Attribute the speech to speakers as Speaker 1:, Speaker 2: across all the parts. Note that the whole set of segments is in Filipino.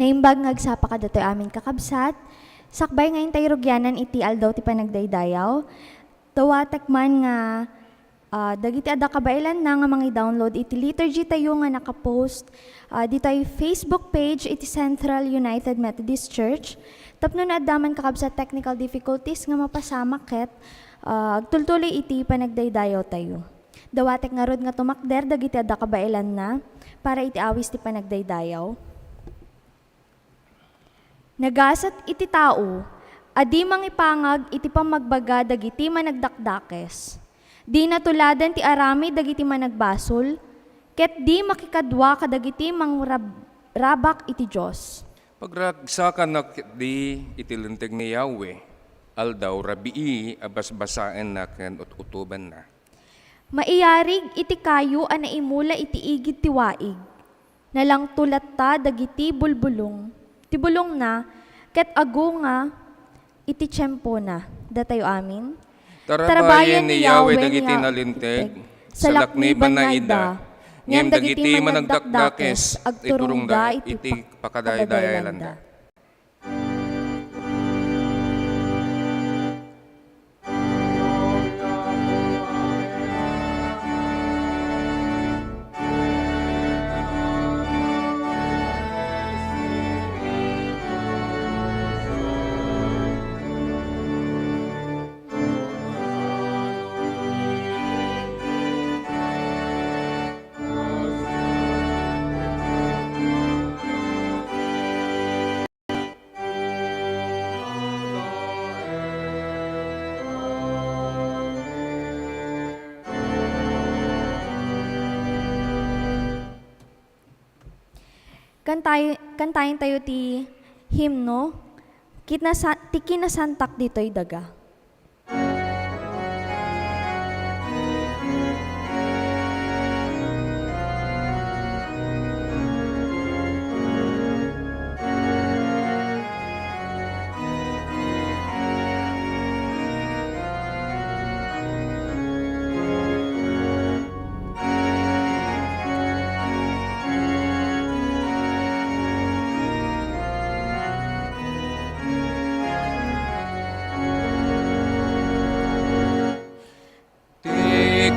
Speaker 1: Ngaimbag ngagsapa ka datoy amin kakabsat, sakbay ngayon tayo rugyanan iti aldaw ti panagdaydayaw. Dawatek man nga dagiti adda kabailan na nga mga download iti liturgy tayo nga nakapost dito ay Facebook page iti Central United Methodist Church. Tapno na addaman kakabsat technical difficulties nga mapasamak ket agtultuloy iti panagdaydayaw tayo. Dawatek nga rod nga tumakder dagiti adda kabailan na para iti awis ti panagdaydayaw. Nagasat iti tao, adi mangipangag iti pamagbaga dagiti managdakdakes. Di natuladan ti arami dagiti managbasol, ket di makikadwa kadagiti mangrabak iti Diyos.
Speaker 2: Pagragsakan na di itilinteg ni Yahweh, aldaw rabii abasbasaan na ken utuban na.
Speaker 1: Maiyarig iti kayo a naimula iti igid ti waig, nalang tulat ta dagiti bulbulong. Tibulong na, ket ago nga, iti tiyempo na. Datayo amin.
Speaker 2: Tarabayan ni Yahweh dagiti nalinteg, sa lakniban na ida, ngem dagiti managdakdakes, iturong da iti pakadaydayalanda.
Speaker 1: Kantayin tayo ti himno, ti kinasantak dito'y daga.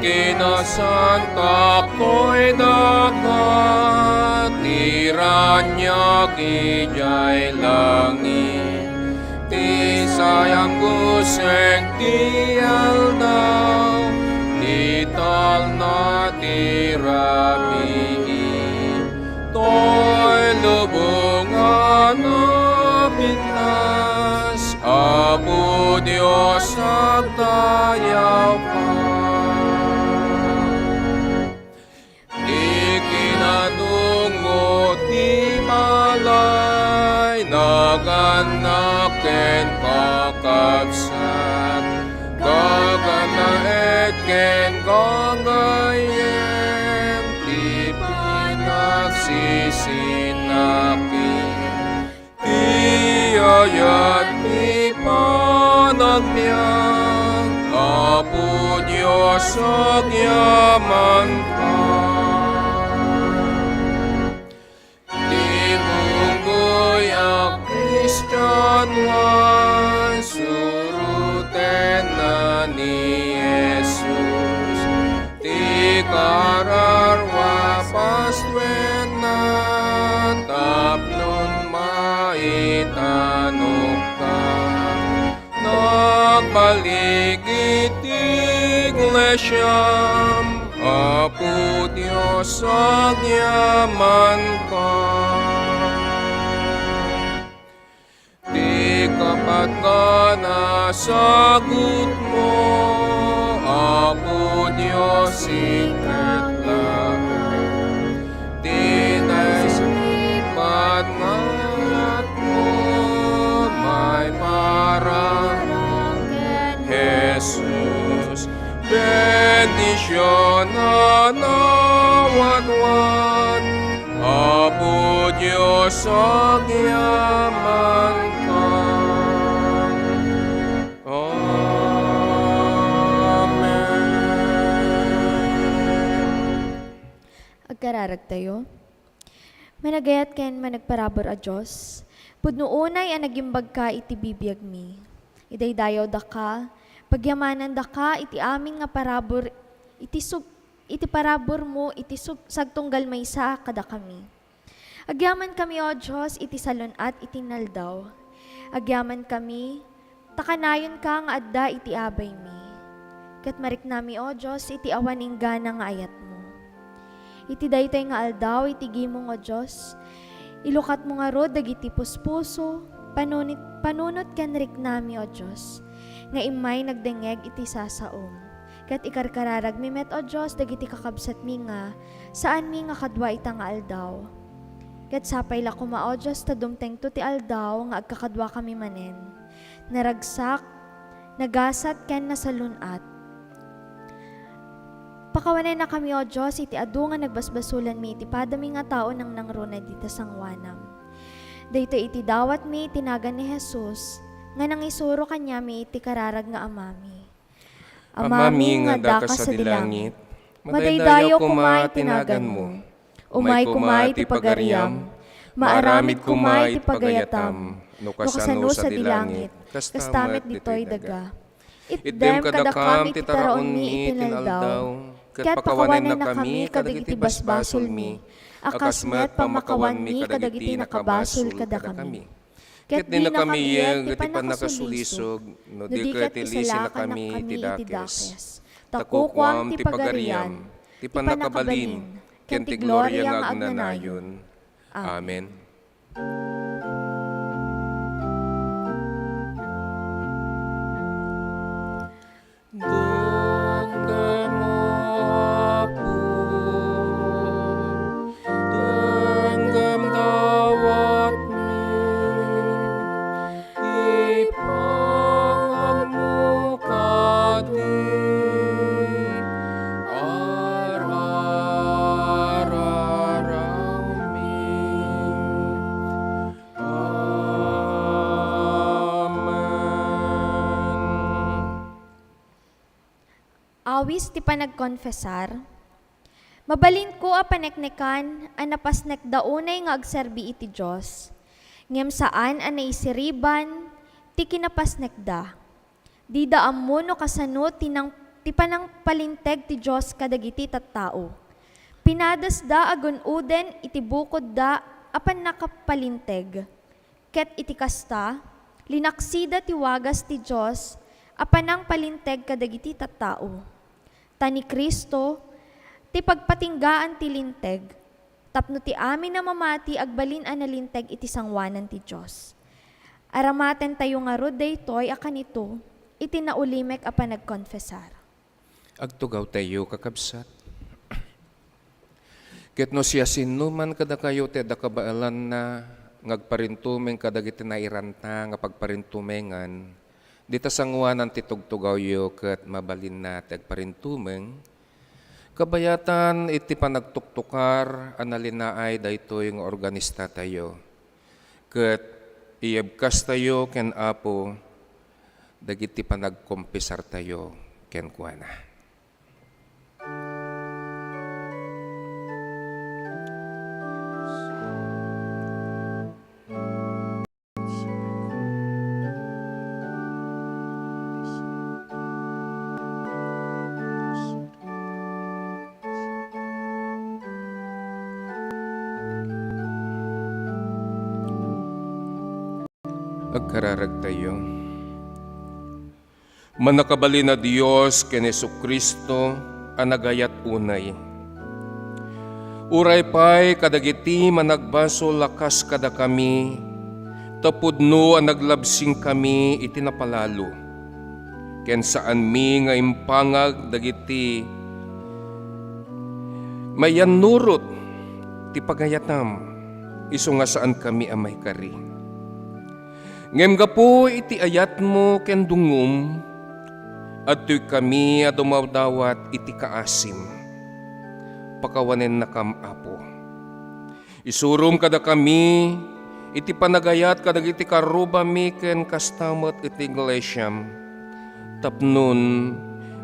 Speaker 2: Kinasantak ko'y dagat, tiranyag ijay langit. Ti sayang guseng ti aldaw, ti tal na ti rabii. To'y lubungan na pintas, Apo Diyos agtayaw pa. Naganaken kakabsat, gaganaet ken gagayem, ti pinagsisinakin, ti ayat ti panagbiag, Apo Diyos agyaman ka. Christian one, suruten na ni Jesus, ti kararwa pastwen na, tapnon maitanong ka. Nagbaligit iglesyam, Apo Diyos agyaman ka. Kapat ka nasagot mo, Apo Diyos ikat lang. Tinaslipat ngat mo, may parang Jesus. Bendisyon na nawanwan, Apo Diyos agyaman ka.
Speaker 1: Agkararag tayo. Managayat ken managparabor a Diyos. Pudno unay ang nagimbag ka iti bibiyag mi. Idaydayaw da ka, pagyamanan da ka iti amin nga parabor, iti parabor mo, sagtunggal maysa kada kami. Agyaman kami o Diyos, iti salunat, iti naldaw. Agyaman kami, takanayon ka nga adda iti abay mi. Kat marik nami o Diyos, iti awaning gana nga ayat mo. Iti daytoy nga aldaw, iti gimo nga Diyos, ilukat mo nga rod, dagiti puspuso, panunot ken rik nami o Diyos, nga imay nagdengeg iti sasaom. Kat ikarkararag mi met o Diyos, dagiti kakabsat mi nga, saan mi nga kadwa ita nga aldaw. Kat sapay la kuma o Diyos, tadumteng to ti aldaw, nga agkakadwa kami manen. Naragsak, nagasat ken nasalunat. Pakawanay na kami o Diyos, iti adu nga nagbasbasulan mi, iti padami nga tao nang nangruna dita sangwanam. Dayto iti dawat mi, tinagan ni Jesus, nga nang isuro kanya mi, iti kararag nga amami.
Speaker 2: Amami nga daka sa dilangit,
Speaker 1: madaydayo kumay tinagan mo. Umay kumay ti pagariam, maaramid kumay ti pagayatam, no kasano sa dilangit, kastamit ditoy daga. Itdem kadakam ti taraon mi itinaldaw, ket pakawanan na kami kadagiti basbasol mi, akasmet pamakawan mi kadagiti nakabasol kada kami. Ket di na kami yeng iti panakasulisog, no di ket ilisi na kami iti dakes. Takukwam ti pagariam, ti panakabalin, ken ti gloria nga agnanayon. Amen. Awis ti panagkonfesar, mabalin ko a paneknekan a napasnek daunay nga agserbi iti Diyos, ngem saan a naisiriban ti kinapasnek da. Di da ammo no kasano ti panang palinteg ti Diyos kadagiti tattao. Pinadas da agun uden iti bukod da apan nakapalinteg. Ket iti kasta, linaksida ti wagas ti Diyos apanang palinteg kadagiti tattao. Tani Kristo, ti pagpatinggaan ti linteg, tapno ti amin na mamati agbalin a nalinteg iti sangwanan ti Diyos. Aramaten tayo nga rod daytoy akan ito, iti naulimek a panagkonfesar.
Speaker 2: Agtugaw tayo kakabsat. Ket no siya sinuman kada kayo te da kabaalan na ngagparintumeng kadagiti nairanta nga pagparintumengan, dita sangwanan ti tugtugaw yo ket mabalin na tagparintumeng, kabayatan iti panagtuktukar analinaay daytoy nga organista tayo. Ket iebkas tayo ken Apo, dagiti panagkompisar tayo ken kuana. Agkararag tayo. Manakabali na Diyos ken Jesucristo anagayat unay. Uray pay kadagiti managbaso lakas kada kami, tapudno ang naglabsing kami iti napalalo. Ken saan mi nga impangag dagiti mayan nurot ti pagayatam, iso nga saan kami amay kari. Ngem gapo iti ayat mo ken dungum, adtoy kami a dumawdawat iti kaasim. Pakawanen na kam Apo. Isurum kada kami, iti panagayat kadagiti karubami ken kastamot iti iglesyam. Tapnon,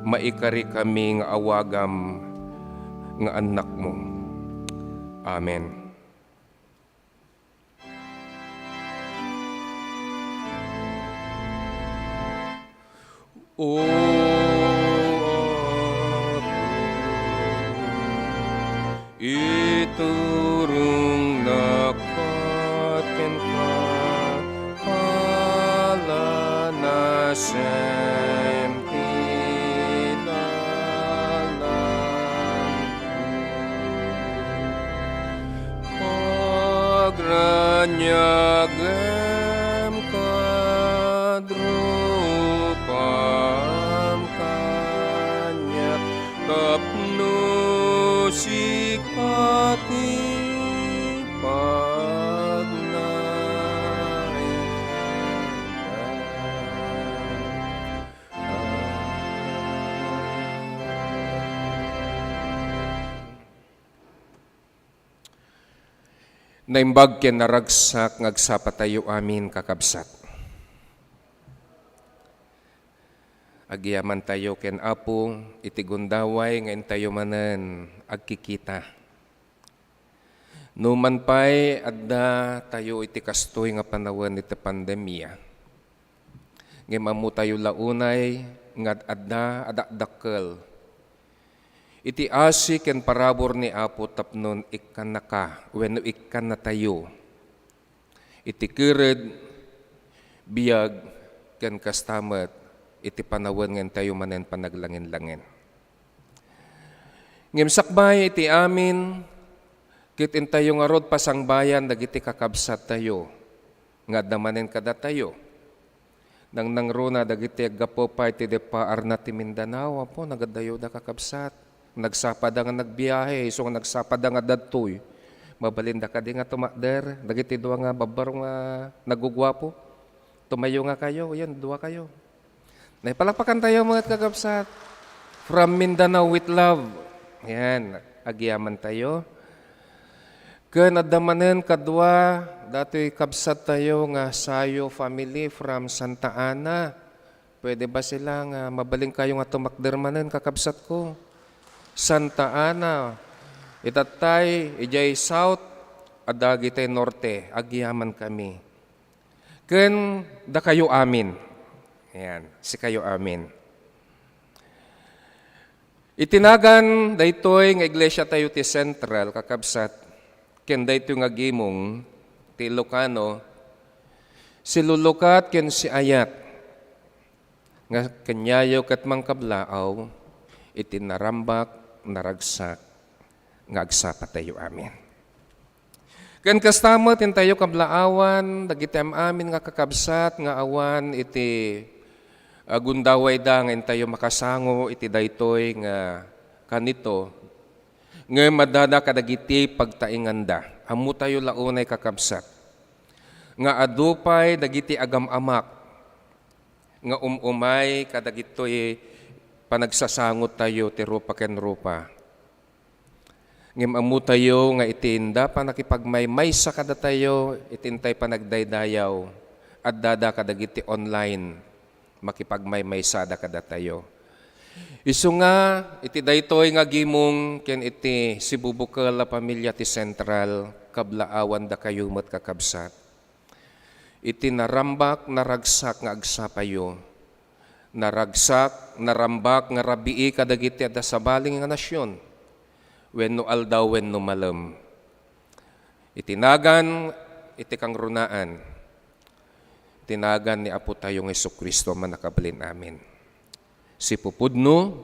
Speaker 2: maikari kami nga awagam nga anak mo. Amen. O iturong nakaten ka pala na Pagranyagam kadrupam kanya tapno sikati Naimbag ken naragsak ngagsapatayo amin kakabsat. Agiyaman tayo ken Apo iti gundaway nga tayo manen agkikita. Numan pay adda tayo iti kastoy nga panawen iti pandemya. Ngem ammo tayo launay nga adda adakdakkel. Iti asi ken parabor ni Apo tapnon ikkan na ka, wenno ikkan na tayo. Iti kired, biyag, ken kastamet, iti panawen ngen tayo manen panaglangin-langin. Ngem sakbay iti amin, kitin tayo nga rod pasangbayan, dagiti kakabsat tayo, nga damanen kada tayo. Nang nangruna, dagiti aggapo pa iti depaar na ti Mindanao, po, nagadayo da kakabsat. Nagsapad nga nagbiyahe, so nagsapad nga dadtoy. Mabalinda ka di nga tumakder, dagiti dua nga babaro nga nagugwapo. Tumayo nga kayo, yan, dua kayo. Naipalakpakan tayo mga kakabsat. From Mindanao with love. Yan, agyaman tayo. Ken adamanen kadwa, datoy kabsat tayo nga sayo family from Santa Ana. Pwede ba sila nga mabaling kayo nga tumakder manen kakabsat ko? Santa Ana, itatay, ijay South, adagitay Norte, agyaman kami. Ken, da kayo amin. Ayan, si kayo amin. Itinagan, daytoy nga iglesia tayo ti Central, kakabsat, ken daytoy nga gimong, ti Ilocano, si lulukat ken si ayat, nga kanyayo kat mangkablaaw, itinarambak, naragsak, nga agsapa tayo amin. Ken kastamot in tayo kablaawan, dagiti amin nga kakabsat, nga awan iti gundaway da nga tayo makasango, iti daytoy nga kanito, nga madada kadagiti pagtainganda. Amu tayo launay kakabsat. Nga adupay dagiti agam-amak, nga umay kadagitoy panagsasangot tayo ti rupa ken rupa. Ngem ammo tayo nga itinda pa nakipagmaymay sa kada tayo, itintay pa nagdaydayaw, at dada kadagiti online, makipagmaymay sada kada tayo. Isu nga, iti daytoy nga gimong ken iti si bubukal la pamilya ti Central, kablaawan da kayo mat kakabsat. Iti narambak, naragsak nga agsapayo, naragsak, narambak, nga rabii kadagiti ada sa baling nga nasyon. Wenno aldaw, wenno malam. Itinagan, iti kang runaan. Tinagan ni Apo tayong Jesucristo man nakabalin amin. Si pupudno,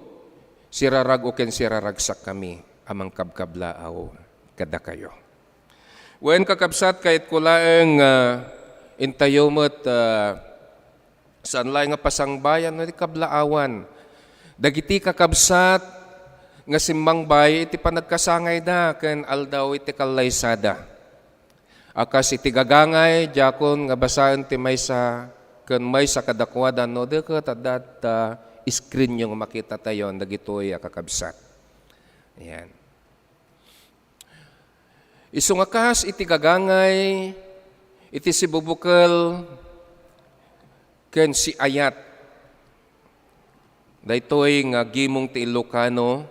Speaker 2: si rarag o ken si raragsak kami, amang kabkablaaw, kada kayo. Wen kakabsat kahit kulaeng intayo mo't saan lang nga pasangbayan no kablaawan. Dagiti kakabsat nga simbang bay iti panagkasangay da ken aldaw iti kalaysada. Akas iti gagangay jakon nga basaan ti maysa ken maysa kadakwada no deket adat screen yung makita tayo dagitoy kakabsat. Ayan. Isungakas iti gagangay iti si bubukal ken si ayat. Daytoy nga gimong ti Ilocano,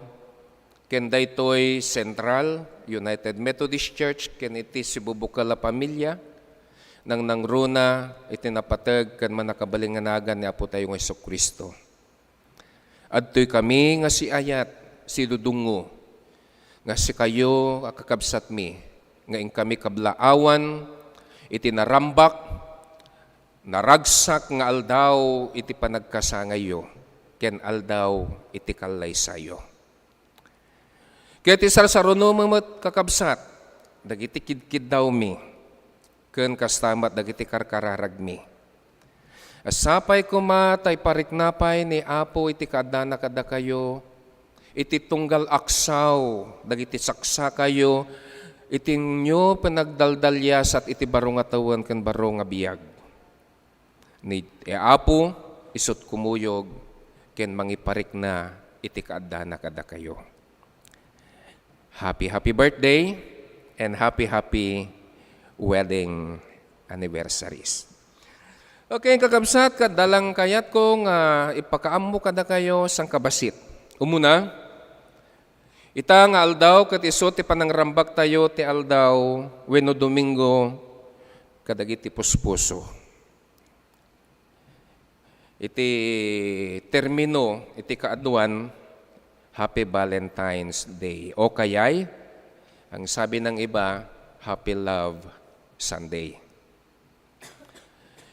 Speaker 2: ken daytoy Central, United Methodist Church, ken iti si bubukal la pamilya, nang nangruna, iti napatag, ken manakabalinganagan ni Apo tayong Jesucristo. Adtoy kami nga si ayat, si dudungo, nga si kayo kakabsat mi, nga ing kami kablaawan, iti narambak, naragsak nga aldaw iti panagkasangayo, ken aldaw iti kalay sayo. Kaya ti sarsaruno mamot kakabsat, dagiti kidkid daw mi, ken kastamat dagiti karkararag mi. Asapay kumatay pariknapay ni Apo iti kaadana kada kayo, iti tunggal aksaw, dagiti saksa kayo, iti nyo panagdaldalyas at iti barong atawan ken barong abiyag. Ni Apo, isot kumuyog, ken mangiparik na iti kaadana kada kayo. Happy birthday and happy wedding anniversaries. Okay, kakabsat, kadalang kayat ko nga ipakaammo kada kayo sang kabasit. Umuna, ita nga aldaw kat iso ti panangrambak tayo ti aldaw wenno Domingo kadagiti puspuso. Iti termino, iti kaaduan, Happy Valentine's Day. O kayay, ang sabi ng iba, Happy Love Sunday.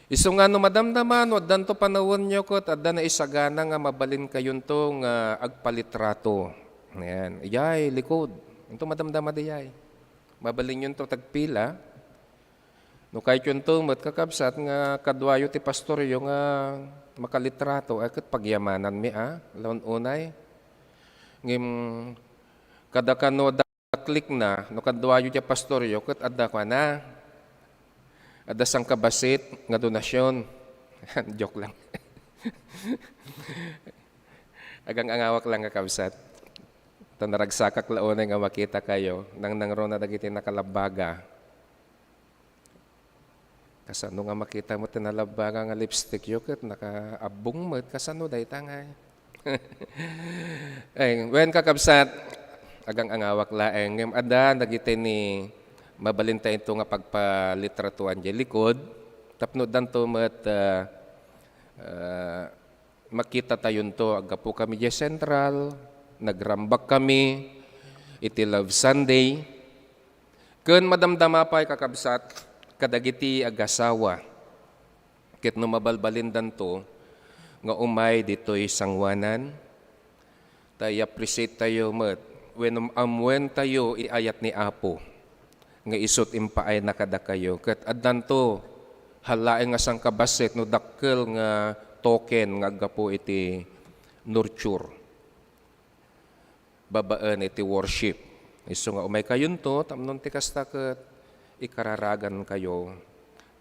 Speaker 2: Iso nga no madamdaman, wadan to panawon nyo ko, at na isagana nga mabalin kayon to nga agpalitrato. Ayan, iyay, likod. Ito madamdama di yay. Mabalin yun to tagpila. No kahit yun to, matkakabsat nga kadwayo ti pastoryo nga makalitrato, ay kat pagyamanan mi laon unay. Ngim, kada ka no daklik na, no kadwayo ti pastoryo, kat adda ka na. Ada sang kabasit nga donasyon. Joke lang. Agang angawak lang kakabsat. Ito naragsakak launay nga makita kayo. Nang ron na dagiti nakalabaga. Kasano nga makita mo tinalabaga nga lipstick yukit. Nakaabong mo. Kasano dahi tangay. Ay, when kakabsat, agang angawak laeng. Ada dagiti ni mabalin tayo ito nga pagpalitratuan dyan likod. Tapno danto mat makita tayo ito. Agapo kami dyan Central. Nagrambak kami. Iti Love Sunday. Kun madamdama pa kakabsat, kadagiti agasawa. Kit no mabalbalin danto, nga umay dito'y sangwanan. Tayo appreciate tayo mat. When tayo iayat ni Apo. Nga isot impaay na kada kayo. Kat adanto, halaeng nga sang kabasit, no dakkel nga token nga agapo iti nurture. Babaan iti worship. Iso nga umay kayon to, tamnon ti kasta kat ikararagan kayo.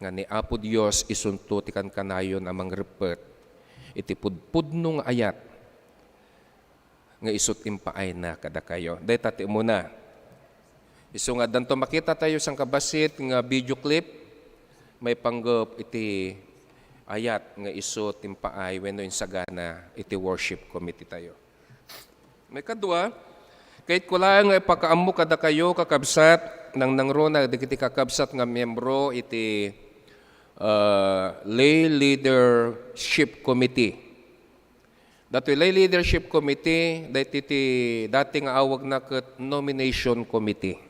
Speaker 2: Nga ni Apo Dios isunto ti kan kanayon amang repet. Iti pudpudnong ayat. Nga isot impaay na kada kayo. Day tati muna. Iso nga danto makita tayo sang kabasit nga video clip, may panggap iti ayat nga iso timpaay wenno insagana iti worship committee tayo. May kadua, kahit kulang nga ipakaammo kada kayo kakabsat nang nangrona dagiti kakabsat nga miyembro iti lay leadership committee. Dato lay leadership committee dati nga awag na ket nomination committee.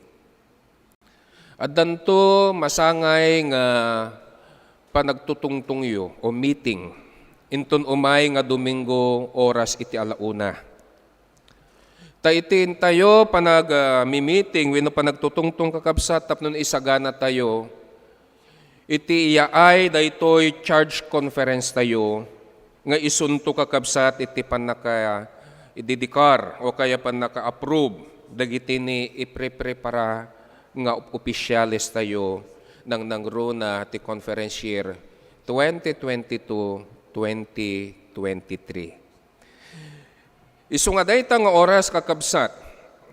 Speaker 2: At danto masangay nga panagtutungtungyo o meeting. Inton umay nga Domingo oras iti alauna. Taitin tayo panag-meeting, wino panagtutungtong kakabsat, tapnon isagana tayo. Iti iyaay daytoy charge conference tayo, nga isunto kakabsat iti panaka-ididikar o kaya panaka-approve, dagiti ni ipre-prepara nga opisyalis tayo nang nangrona ti conference year 2022-2023. Isu nga dayta nga oras kakabsat,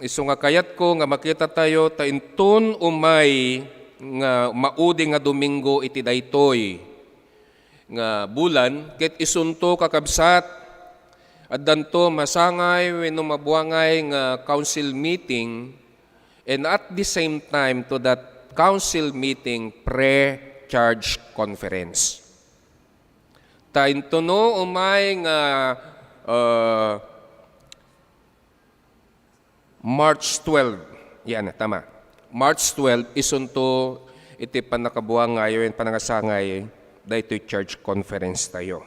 Speaker 2: isu nga kayat ko nga makita tayo tainton umay nga maudi nga Domingo iti daytoy nga bulan, ket isunto kakabsat at danto masangay wenno mabuangay nga council meeting. And at the same time to that council meeting, pre-charge conference. Taintono umay nga uh, March 12, yan, tama. March 12, isunto iti panakabuang ngayon, panangasangay, dahito church conference tayo.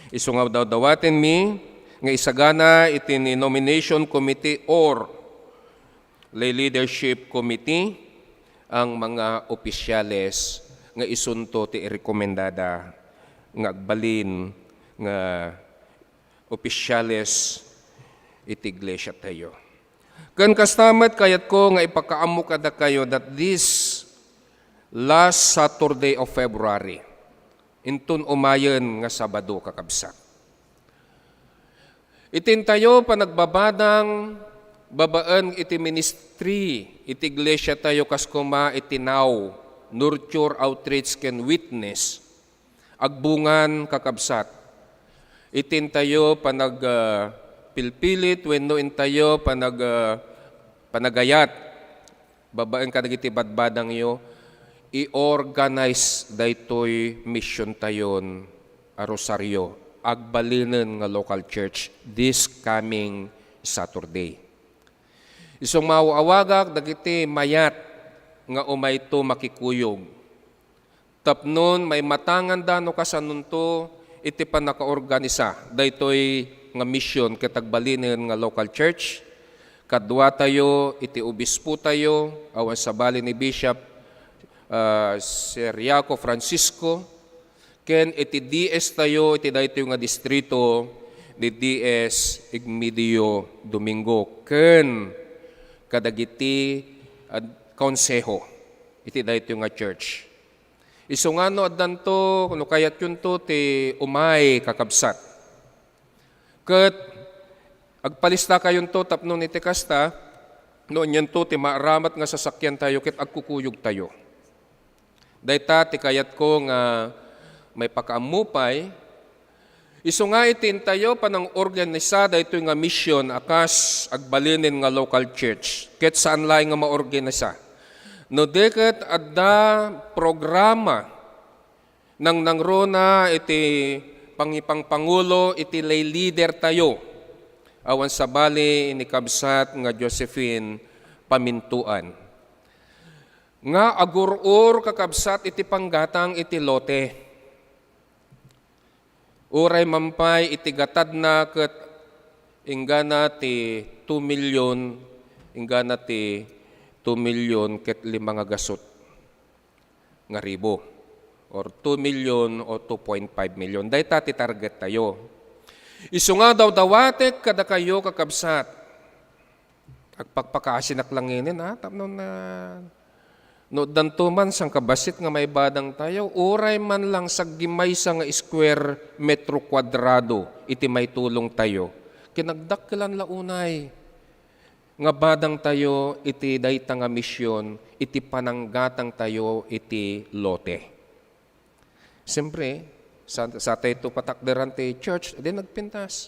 Speaker 2: Isungaw daw dawatin mi, nga isagana iti ni nomination committee or lay leadership committee, ang mga opisyales nga isunto ti rekomendada nga agbalin nga opisyales iti iglesia tayo. Kan kastamat kayat ko nga ipakaammo kada kayo that this last Saturday of February, intun umayon nga Sabado kakabsat. Itin tayo panagbabadang babaan iti ministry, iti iglesia tayo kaskuma itinaw, nurture, outreach, can witness, agbungan kakabsat. Itin tayo pilpilit, wenno intayo panagayat, babaan ka nagiti badbadang iyo, i-organize daytoy mission tayon a Rosario, agbalinen nga local church this coming Saturday. Isong mauawagak dagiti mayat nga umayto makikuyog. Tapnon may matangan dano kasanunto iti panakaorganisa daytoy nga mission katagbalinen nga local church. Kadwa tayo iti obispo tayo awan sa bali ni Bishop Sir Yaco Francisco, ken iti DS tayo iti daytoy nga distrito ni DS Igmedio Domingo, ken kadagiti konseho iti daytoy nga church. Isungano addanto kuno kayat yunto ti umay kakabsat. Ket agpalista kayon to tapno iti kasta noon yan to ti maaramat nga sasakyan tayo ket agkukuyog tayo. Dayta ti kayat ko nga may pakaamupay isu nga itin tayo panang organisada ito nga mission akas agbalinin nga local church ket saan laing nga maorganisa. No deket adda programa nang nangrona iti pangipang pangulo iti lay leader tayo awan sa bali ni kabsat nga Josephine Pamintuan nga agurur kakabsat iti panggatang iti lote uray mampay iti gatad na ket inggana ti 2 million inggana ti 2 million ket 5 nga gasot nga ribo or 2 million o 2.5 million. Dayta ti target tayo. Isu nga daw dawatek kada kayo kakabsat. Agpagpakasinak lang inin ha. Tapno na no dantuman sang kabasit nga may badang tayo. Uray man lang sa gimay sa nga square metro kwadrado iti may tulong tayo. Kinagdakkelan launay. Nga badang tayo iti dayta nga misyon iti pananggatang tayo iti lote. Siyempre, sa tayo patakderan tayo church, din nagpintas.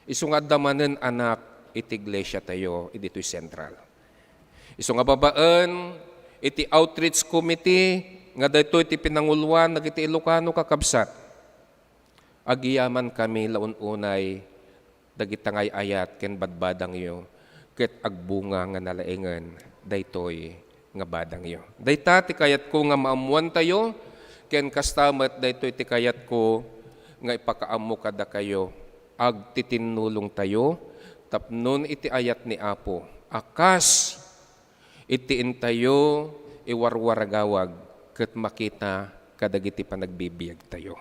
Speaker 2: Isungad damanen anak, iti iglesia tayo, dito'y central. Isunga babaan, iti outreach committee, nga dito iti pinanguluan, nagiti Ilocano kakabsat. Agiyaman kami laun-unay, dagitangay ayat, ken badbadang yo, ket agbunga nga nalaengan, daytoy nga badang yo. Dayta, ti kayat ko nga maamuan tayo, ken kastamat daytoy iti kayat ko nga ipakaammo kada kayo agtitinulong tayo tapnon iti ayat ni Apo akas itiin tayo iwarwaragawag ket makita kadagiti panagbibiyag tayo.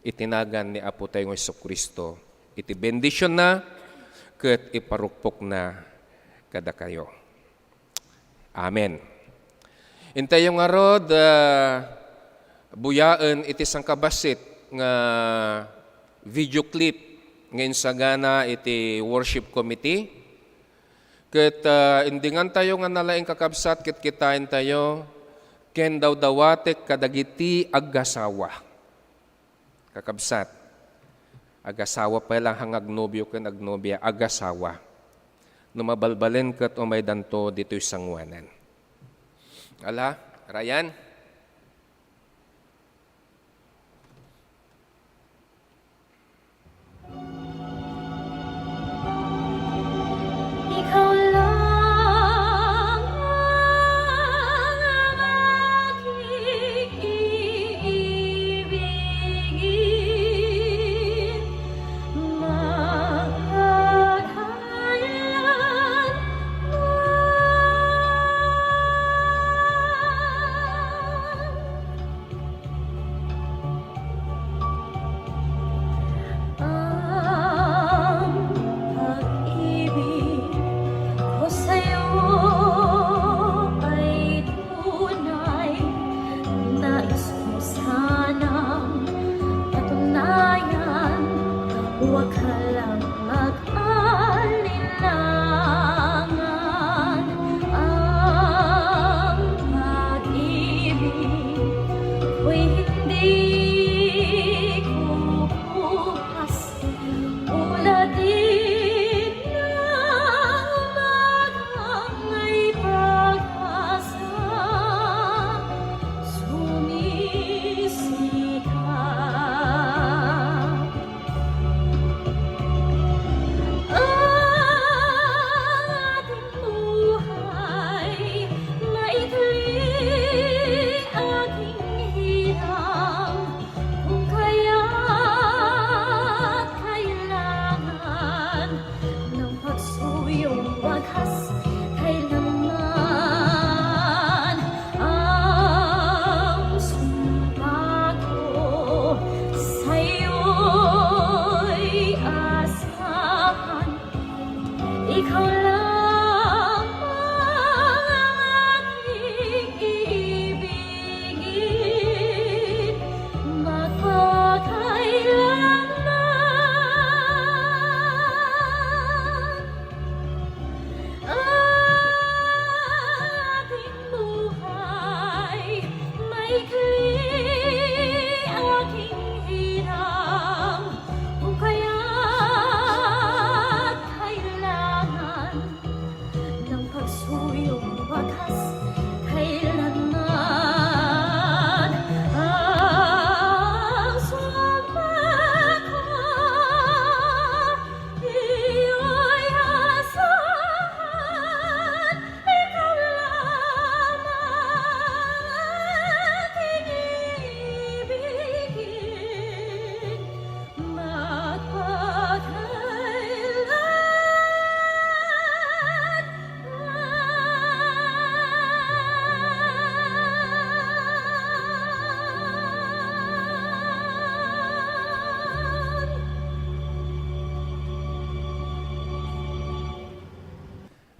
Speaker 2: Itinagan ni Apo tayo ng Jesucristo iti bendisyon na ket iparukpok na kada kayo. Amen. Intay yung arod buyaan iti sangkabasit nga video clip ngayon sagana iti worship committee. Ket indingan tayo nga nalaing kakabsat ket kitain tayo ken daw dawatek kadagiti aggasawa. Kakabsat. Agasawa pa lang hang agnobyo ken agnobya agasawa. Numabalbalen ket umay danto dito'y sangwanan. Ala, Ryan?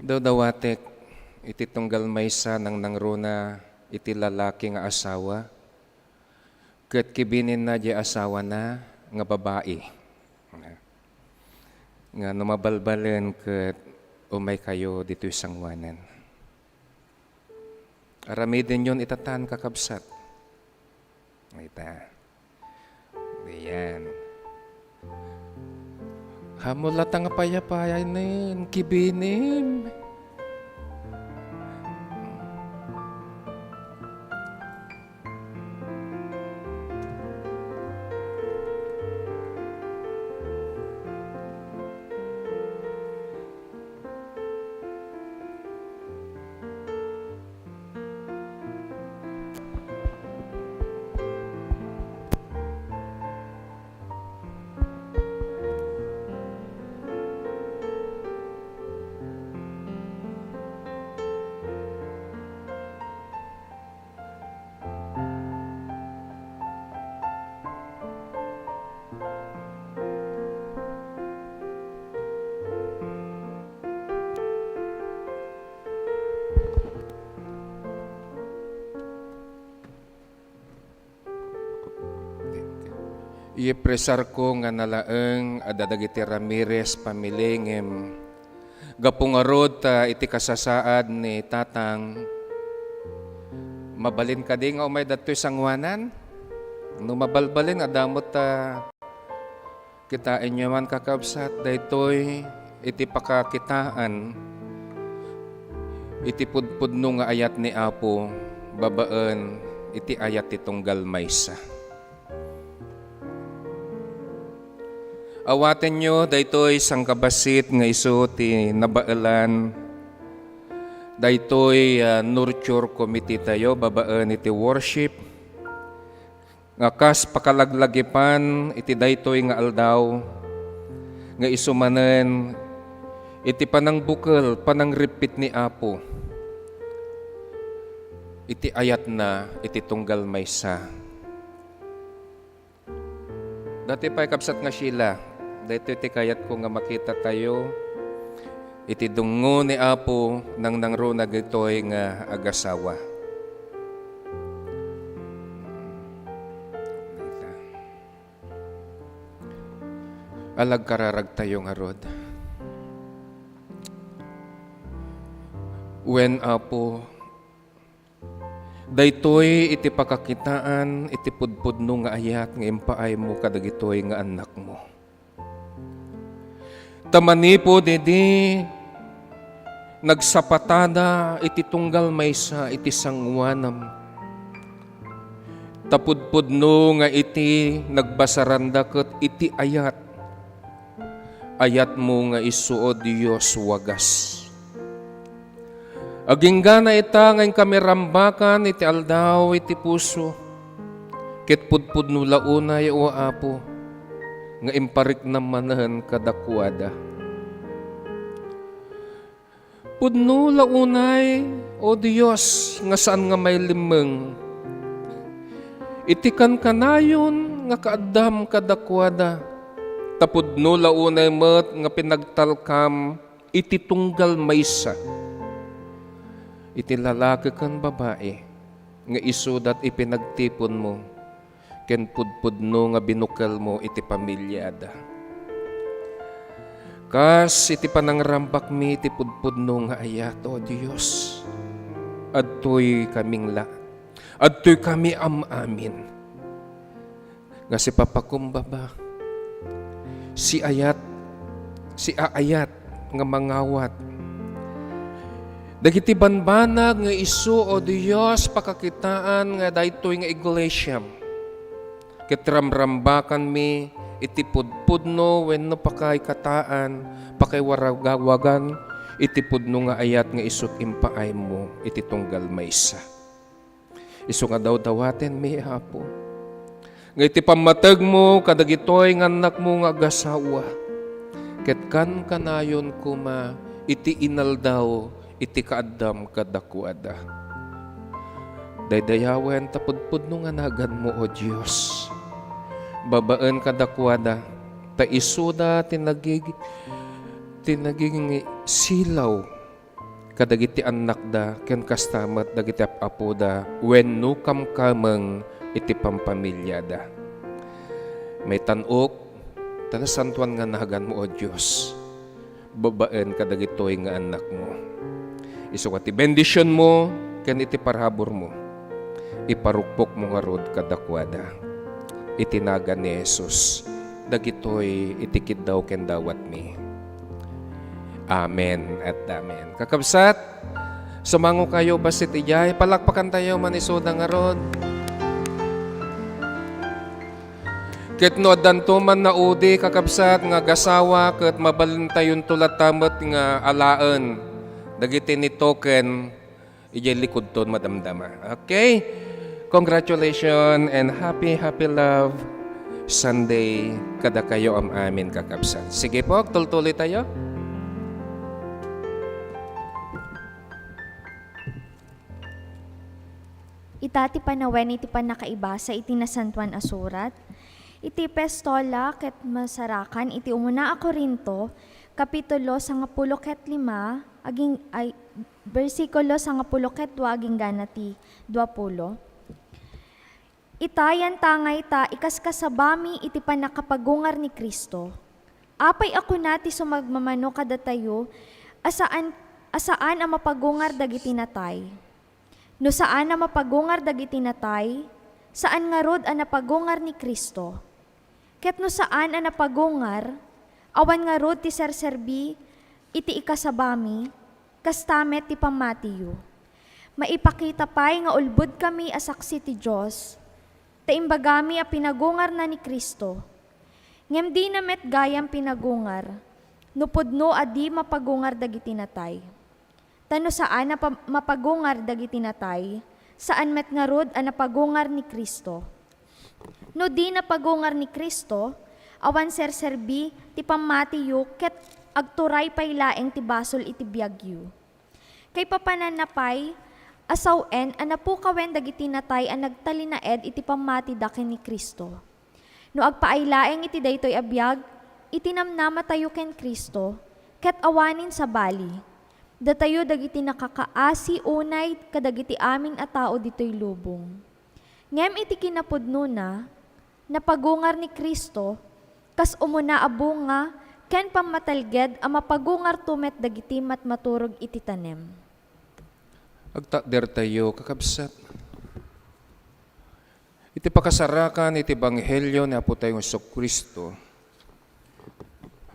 Speaker 2: Daw dawatek, iti tunggal maysa ng nangruna, iti lalaki nga asawa, ket kibinin na di asawa na nga babae. Nga numabalbalen ket umay kayo dito'y sangwanan. Aramidin yun itatan kakabsat. Ita. Ayan. Hamulat ang payapayanin, kibinim. Ipresar ko nga nalaeng adadagiti Ramirez pamilingem gapungarod ta iti kasasaad ni tatang mabalin ka di nga umay dato'y sangwanan no mabalbalin adamot ta kitain nyo man kakabsat daytoy iti pakakitaan iti pudpudno nga ayat ni Apo babaan iti ayat ti tunggal maysa. Awaten nyo, daytoy sangkabasit nga iso ti nabaalan. Daytoy nurture committee tayo, babaan iti worship. Nga kas pakalaglagipan, iti daytoy nga aldaw. Nga iso manen, iti panang bukal, panang repeat ni Apo. Iti ayat na, iti tunggal maysa. Dati pa'y kapsat nga sila, dito iti kayat ko nga makita tayo, iti dungo ni Apo nang nangrunag ito'y nga agasawa. Alag kararag tayo nga rod. When Apo, daytoy iti pakakitaan, iti pudpudno nga ayat nga impaay mo kadagitoy nga anak mo. Tamani po didi nagsapatada iti tunggal maysa iti sangwanam. Tapudpudno nga iti nagbasaranda ket iti ayat. Ayat mo nga isuod Dios wagas. Aginggana ita ngayon kami rambakan iti aldaw iti puso. Ket pudpudno launay o Apo nga imparik namanan kadakwada. Pudno launay o Dios nga saan nga may limeng. Itikan kanayon nga kaadam kadakwada. Tapudno launay met nga pinagtalkam iti tunggal maysa. Iti lalaki kan babae nga isudat ipinagtipon mo ken pudpudno nga binukal mo iti pamilyada. Kas iti panangrambak mi iti pudpudno nga ayat o Dios. Adtoy kaming adtoy kami amin. Nga si papakumbaba si aayat nga mangawat. Dagiti banbanag nga isu o Dios pakakitaan nga daytoy nga iglesia. Kitramrambakan mi iti pudpudno wenno pakay kataan, pakay waragawagan iti pudno nga ayat nga isut impaay mo iti tunggal maysa. Isu nga daw dawaten mi Apo. Nga iti pamatag mo kadagitoy nga anak mo nga agasawa. Ket kan kanayon kuma iti inaldaw iti kaadam kadakwada. Daydayawen tapudpudno nga nagan mo o Dios. Babaan kadakwada ta isuda tinaging silaw kadagiti anak da, ken kastamat dagiti apo da, wenno kamkameng iti pampamilya da. May tanok, tanasantuan nga nahagan mo, O Diyos, babaen kadagitoy nga anak mo. Isu ti bendisyon mo, ken iti parhabor mo, iparukpok mo nga rod kadakwada. Itinagan ni Jesus, dagitoy itikid daw ken dawat mi. Amen at amen. Kakabsat, sumango kayo basit ijay, palakpakan tayo manisoda nga rod. Ket no adanto man na udi kakabsat nga gasawa ket mabalin tayon tulat tamet nga alaan. Dagiti ni token ijay likod ton madamdama. Okay? Congratulations and happy love Sunday kada kayo am amin kakabsat. Sige po, tultuloy tayo.
Speaker 1: Itati panawen iti panakaibasa iti nasantuan asurat. Iti pestola ket masarakan iti umuna a Korinto, kapitulo 10 ket 5, aging ay bersikulo 10 ket 2 aging ganati 20. Itayan tangay ta ikaskasabami iti panakapagungar ni Kristo. Apay ako nati sumagmamano kada tayo, asaan ang mapagungar dagiti natay. No saan na mapagungar dagiti natay, saan nga rod ang napagungar ni Kristo. Ket no saan ang napagungar, awan nga rod ti serserbi, iti ikasabami, kastamet ti pamatiyo. Maipakita pa'y nga ulbud kami asaksi ti Diyos, taimbagami a pinagungar na ni Kristo. Ngem di na met gayam pinagungar, nupudno adi mapagungar dagiti natay. Tano saan na mapagungar dagiti natay, saan met nga rod a napagungar ni Kristo. No di napagungar ni Kristo, awan serserbi ti pamatiyo ket agturay pay laeng ti basol iti biagyo. Kay papananapay, asawen a napukawen dagiti natay a nagtalinaed iti pamati daken ni Kristo. No agpaay laeng iti daytoy abiyag, itinamnama tayo ken Kristo, ket awanin sa bali. Datayo dagiti nakakaasi unay kadagiti aming a tao ditoy lubong. Ngem iti kinapudno na, napagungar ni Kristo, kas umuna abunga, ken pamatalged a mapagungar tumet dagiti matmaturog iti tanem.
Speaker 2: Agtakder tayo kakabsat. Iti pakasarakan iti Ebanghelyo ni Apo tayong Kristo.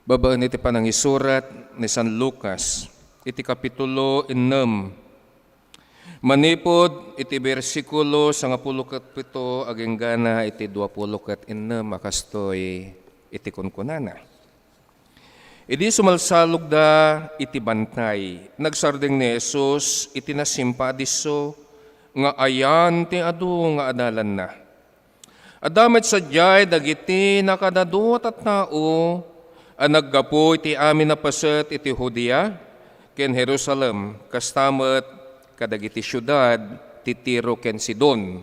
Speaker 2: Babaan iti panangisurat ni San Lucas, iti kapitulo 6. Manipod iti bersikulo 10 ket 7 aging gana iti 20 ket 6 makastoy iti kunkunana. Idi sumalsalog da iti bantay. Nagsardeng ni Jesus iti nasimpa diso nga ayan ti adu nga adalan na. Adamet sadyay dagiti nakadaduot at tao ang naggapo iti amin na paset iti Judea ken Jerusalem kastamet kadagiti syudad ti Tiro ken Sidon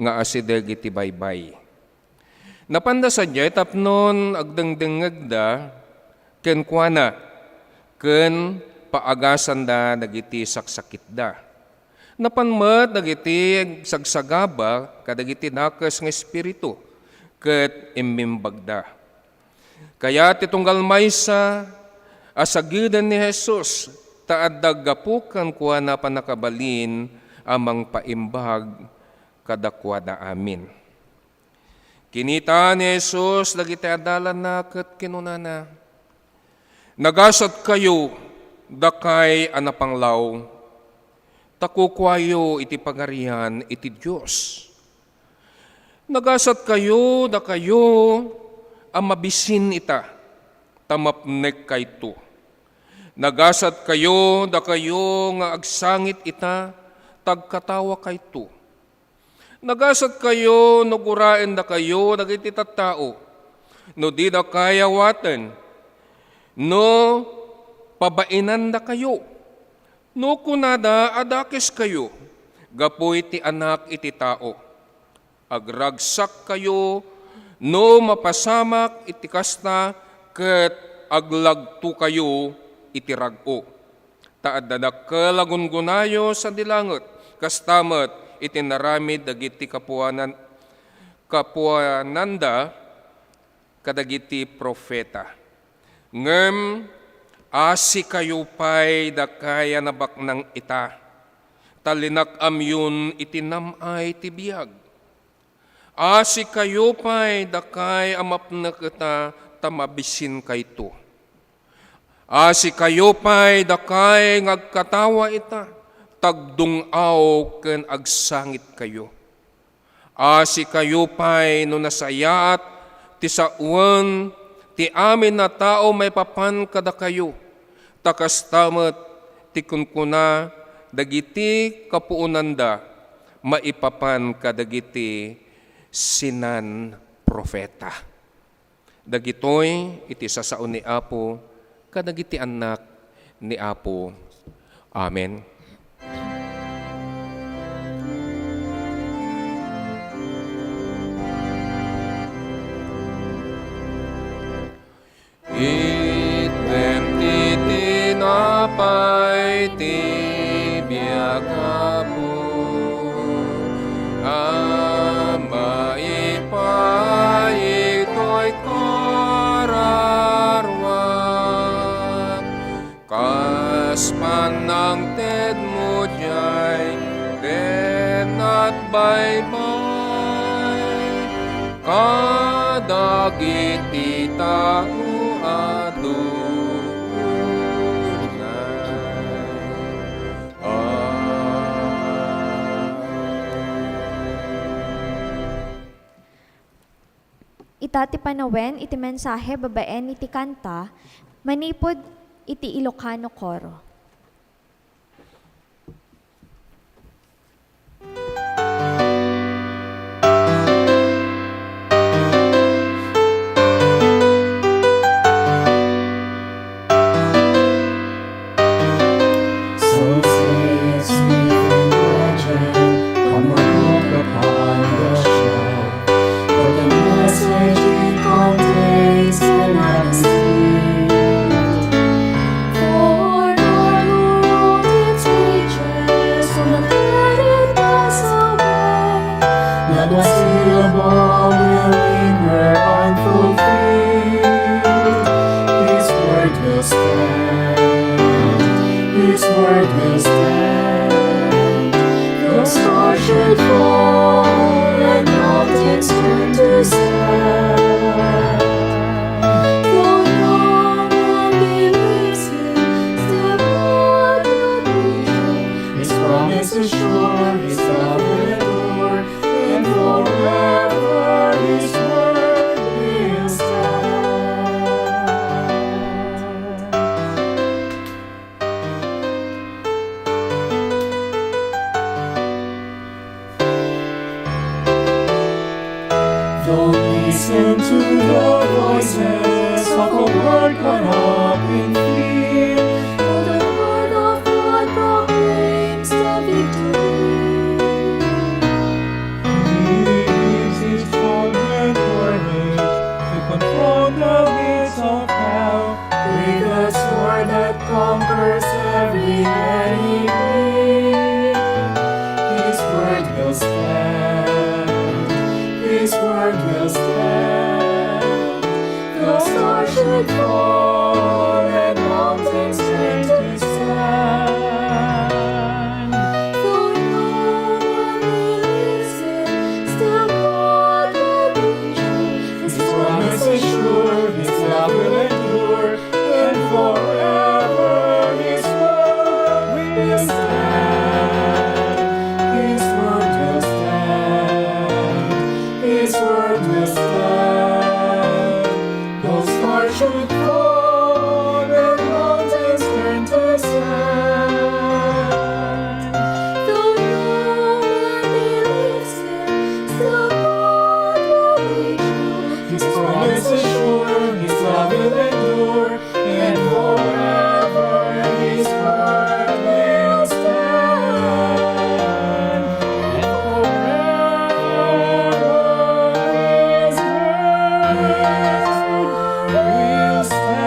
Speaker 2: nga asideg iti baybay. Napanda sadyay tapnon agdengdengeg da ken kuana ken paagasan da dagiti saksakit da. Napanmet dagiti sagsagaba kadagiti nakes nga espiritu ket immimbag da. Kaya titunggal maysa asagidan ni Jesus taaddag gapukan kuana panakabalin amang paimbag kadakwada amin. Kinita ni Jesus dagiti adalan na ket kinunana. Nagasat kayo dakay anapanglaw, takukwayo iti pagarian iti Diyos. Nagasat kayo dakayo ang mabisin ita, tamapnek kayto. Nagasat kayo dakayo nga agsangit ita, tagkatawa kayto. Nagasat kayo naguraen da kayo dagiti tattao, no di da kayawaten, no pabainan da kayo, no kunada adakis kayo, gapoy ti anak iti tao. Agragsak kayo, no mapasamak iti kasta, ket aglagto kayo iti rag-o. taadadak kalagungunayo sa dilangot, kastamat itinaramid dagiti kapuananda kadagiti profeta. Ngem, asi kayo pa'y dakaya nabak ng ita, talinak amyun itinamay tibiyag. Asi kayo pa'y dakay amap na kita tamabisin kayto. Asi kayo pa'y dakay ngagkatawa ita, tagdungaw ken agsangit kayo. Asi kayo pa'y no nasayat, ti sauan, ti amin na tao may papan kada kayo, takastamat ti kunkuna, dagiti kapuunanda, maipapan kadagiti sinan profeta. Dagitoy iti sasaon ni Apo, kadagiti anak ni Apo. Amen. Item ti tinapay ti biyagapo, ama ipay kararwat, kasman ng ted mo diyay, ken at baybay, kadagiti tao
Speaker 1: Ita ti panawen, iti mensahe babaen, iti kanta, manipod iti Ilocano Coro.
Speaker 3: Don't listen to the voices of a word cut up in fear. For the word of God proclaims the victory. He gives his children courage to confront the gates of hell with a sword that conquers every enemy. His word will stand. His word will stand. The stars should fall and mountains turn to sand. Though no one will listen, still God will be true. His promise is sure, His love will endure, and forever His word will stand. His word will stand. His word will stand. Though stars should fall and mountains turn to sand. Though no man believes Him, still God will be true. His promise is sure, His love will endure, and forever His word will stand. And forever His word will stand.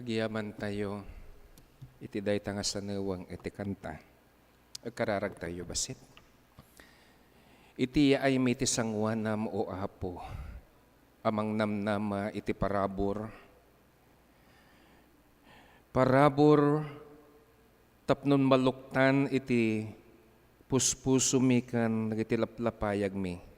Speaker 2: Agyaman tayo, iti day nga sanawang iti kanta. Agkararag tayo basit. Iti ay miti sangwanam o apo, amang namnama iti parabor. Parabor, tapnon maluktan iti puspusumikan iti laplapayag mi.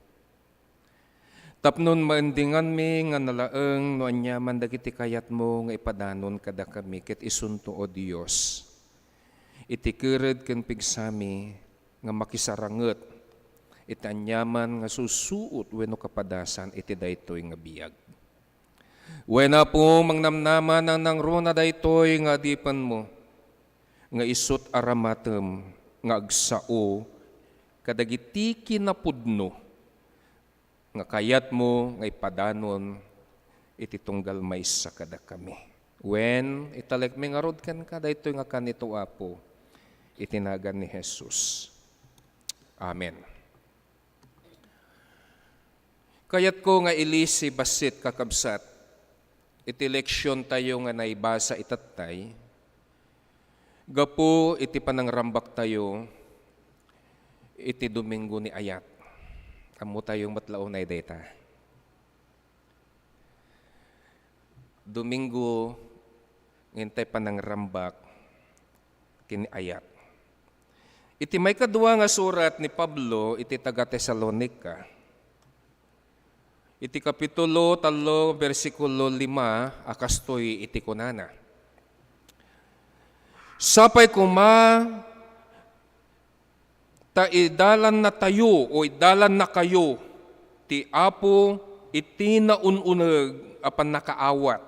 Speaker 2: Tapnon maendingan mi nga nalaeng no anyaman dagiti kayat mo nga ipadanon kada kami ket isunto o Dios. Iti kered ken pigsami nga makisaranget iti anyaman nga susuot wenno kapadasan iti daytoy nga biyag. Wena po mangnamnaman ang nangruna daytoy nga adipan mo nga isut aramatem nga agsao kadagiti kinapudno nga kayat mo nga ipadanon iti tunggal maysa kada kami. When italek mi nga rod kan kada ito nga kanito apo itinagan ni Jesus. Amen. Kayat ko nga ilisi basit kakabsat iti leksyon tayo nga naibasa itatay gapo iti panangrambak tayo iti Domingo ni Ayat. Amo tayong matlaw na data. Domingo, ngintay pa ng rambak, kiniayat. Iti may kadwa nga surat ni Pablo, iti taga Tesalonica. Iti kapitulo 3, versikulo 5, akastoy iti kunana. Sapay kuma, ta idalan na tayo o idalan na kayo ti apo iti naununeg apan nakaawat.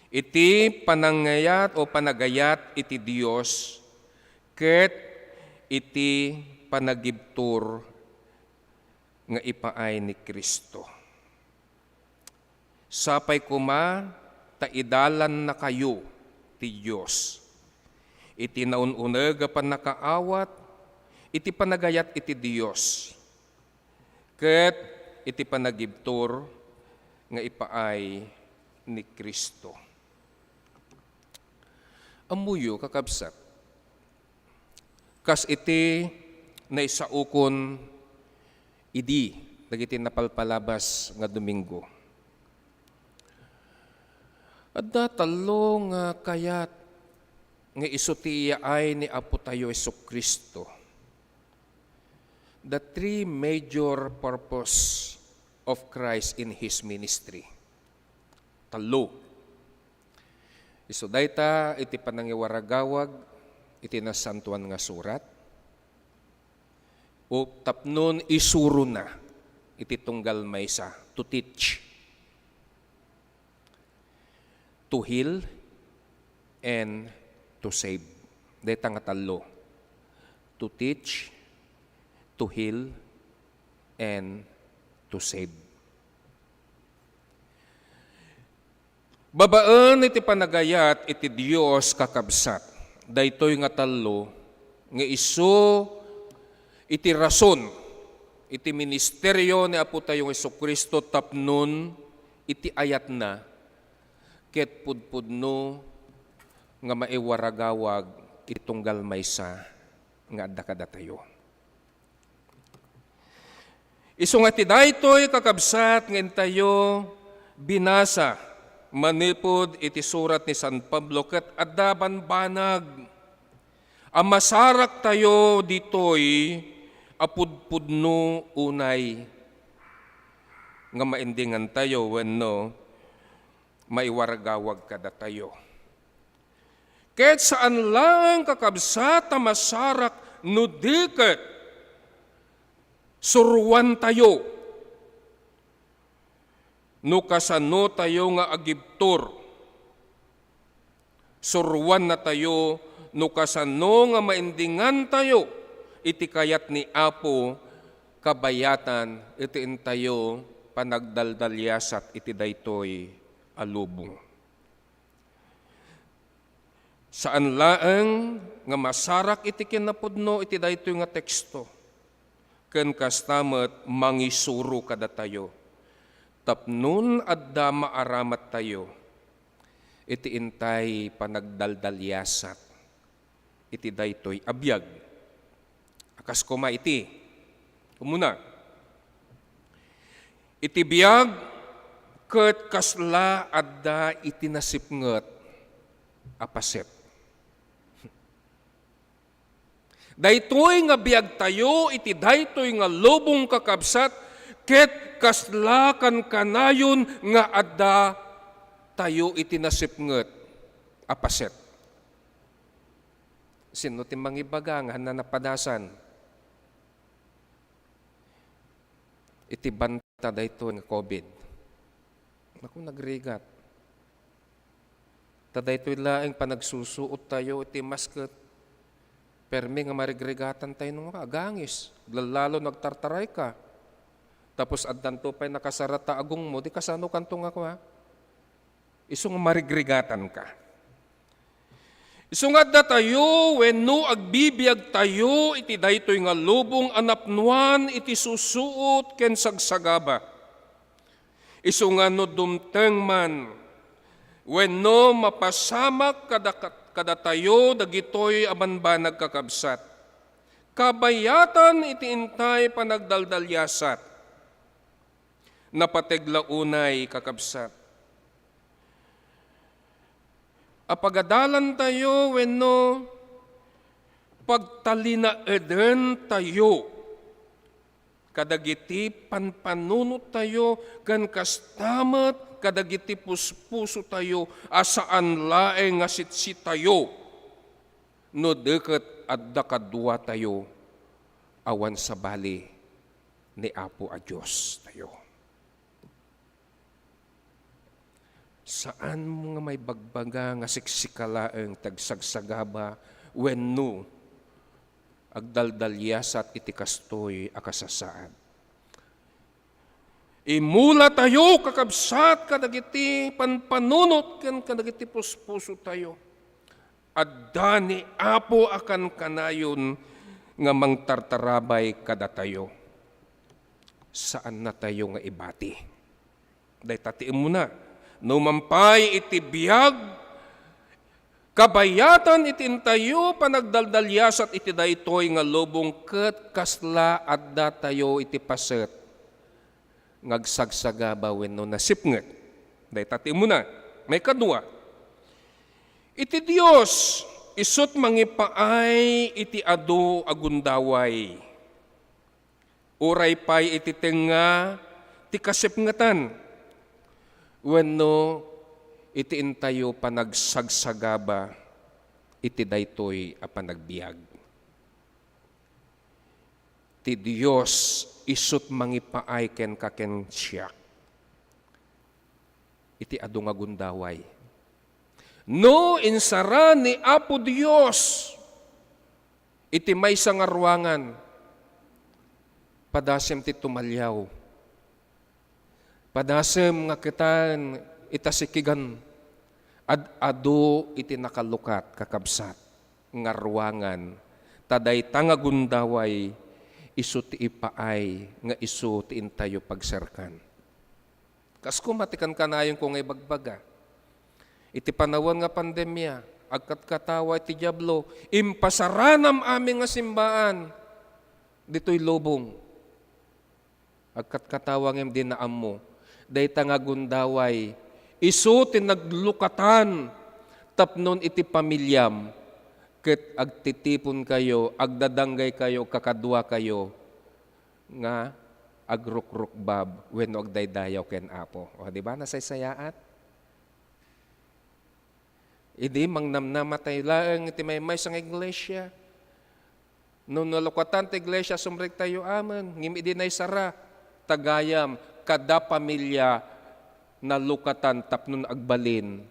Speaker 2: Iti panangayat o panagayat iti Dios ket iti panagibtur nga ipaay ni Kristo. Sapay kuma ta idalan na kayo ti Dios. Iti naununeg apan nakaawat iti panagayat iti Dios, ket iti panagibtur nga ipaay ni Kristo. Amuyo kakabsat, kas iti naisaukon idi, dagiti napalpalabas nga Domingo. Adda talo nga kayat nga isutiya ay ni Apo tayo Jesucristo. The three major purpose of Christ in His ministry. Talo. Isudayta iti panangiwaragawag iti nasantuan nga surat. O tapnon isuro na iti tunggal maysa to teach, to heal, and to save. Dayta nga talo. To teach, to heal, and to save. Babaan iti panagayat iti Dios kakabsat. Daytoy nga talo nga isu iti rason iti ministeryo ni Apo tayong Jesucristo tapnon iti ayat na ket pudpudno nga maiwaragawag iti tunggal maysa nga adda kada tayo. Isu nga ti daytoy kakabsat ngem tayo binasa manipod iti surat ni San Pablo ket adda banbanag amasarak tayo ditoy apudpudno unay nga maendingan tayo wenno maiwaragawag kada tayo. Ket saan lang kakabsat masarak no diket suruan tayo, no kasano tayo nga agibtur. Suruan na tayo, no kasano nga maendingan tayo, iti kayat ni Apo, kabayatan, iti tayo panagdaldalyasat iti daytoy alubong. Saan laeng nga masarak iti kinapudno iti daytoy nga teksto, ken kastamet mangisuro kada tayo. Tapnon adda maaramat tayo iti intay panagdaldalyasat, iti daytoy abiyag. Akas kuma iti, umuna, iti biyag, ket kasla adda iti nasipnget, apaset. Daytoy nga biyag tayo, iti daytoy nga lubong kakabsat, ket kasla kan kanayon nga adda tayo iti nasipnget, apaset. Sino ti mangibaga nga na napadasan? Iti banta daytoy nga COVID. Naku, nagrigat. Tadaytoy laeng panagsusuot tayo iti masket. Permi nga marigrigatan tayo nung agangis. Lalo nagtartaray ka. Tapos addanto pa'y nakasarata agong mo, di kasano kantong ako ha? Isong marigrigatan ka. Isong adda tayo, wenno agbibiyag tayo, iti daytoy nga lubong anapnuan, iti susuot ken sagsagaba. Isong ano dumteng man, wenno mapasamak kada tayo, dagitoy aman ba nagkakabsat. Kabayatan iti intay panagdaldalyasat, napateglaunay kakabsat. Apagadalan tayo, wenno pagtalinaeden tayo, kadagiti panpanunot tayo, kan kastamat, kadagiti puspuso tayo, asaan laeng nga sitsi tayo, no deket adda kadwa tayo, awan sa bali ni Apo a Diyos tayo. Saan mo nga may bagbaga nga siksikalaeng tagsagsagaba wenno agdaldalyasat iti kastoy akasasaan. Imula tayo kakabsat kadagiti panpanunot ken kadagiti puspuso tayo. Adda ni Apo akan kanayon nga mangtartarabay kada tayo. Saan na tayo nga ibati? Daytatiin mo na. Numampay iti biyag, kabayatan iti intayo, panagdaldalyasat iti daytoy nga lubong ket kasla adda tayo iti paset. Ngagsagsagaba wenno nasipnget. Daytati mo na, may kadua. Iti Dios, isut mangipaay iti adu agundaway. Uray pay iti tenga, ti kasipngetan. Wenno iti intayo panagsagsagaba, iti daytoy a panagbiag. Ti Dios isut mangipaay ken kaken siya. Iti adu nga gundaway. No insara ni Apo Dios, iti maysa nga ruangan, padasem ti tumalyaw. Padasem nga kitan itasikigan, adu iti nakalukat kakabsat nga ruangan, taday tanga gundaway, isu ti ipaay nga isu ti intayo pagserkan. Kas kumatikan kanayon ko ngay bagbaga, iti panawan nga pandemya, agkat katawa iti diablo, impasaranam aming nga simbaan, dito'y lubong. Agkat katawa ngem dinaam mo, dayta nga gundaway, isu ti naglukatan, tapnon iti pamilyam, ket agtitipon kayo, agdadanggay kayo, kakadwa kayo, nga agrukrukbab, wenno agdaydayaw ken Apo. O, di ba, nasaysayaat? Idi, mangnamnamatay laeng iti may sa iglesia. No nalukatan ti iglesia, sumrek tayo aman, ngim idi nay sara, tagayam, kada pamilya na lukatan tapnon agbalin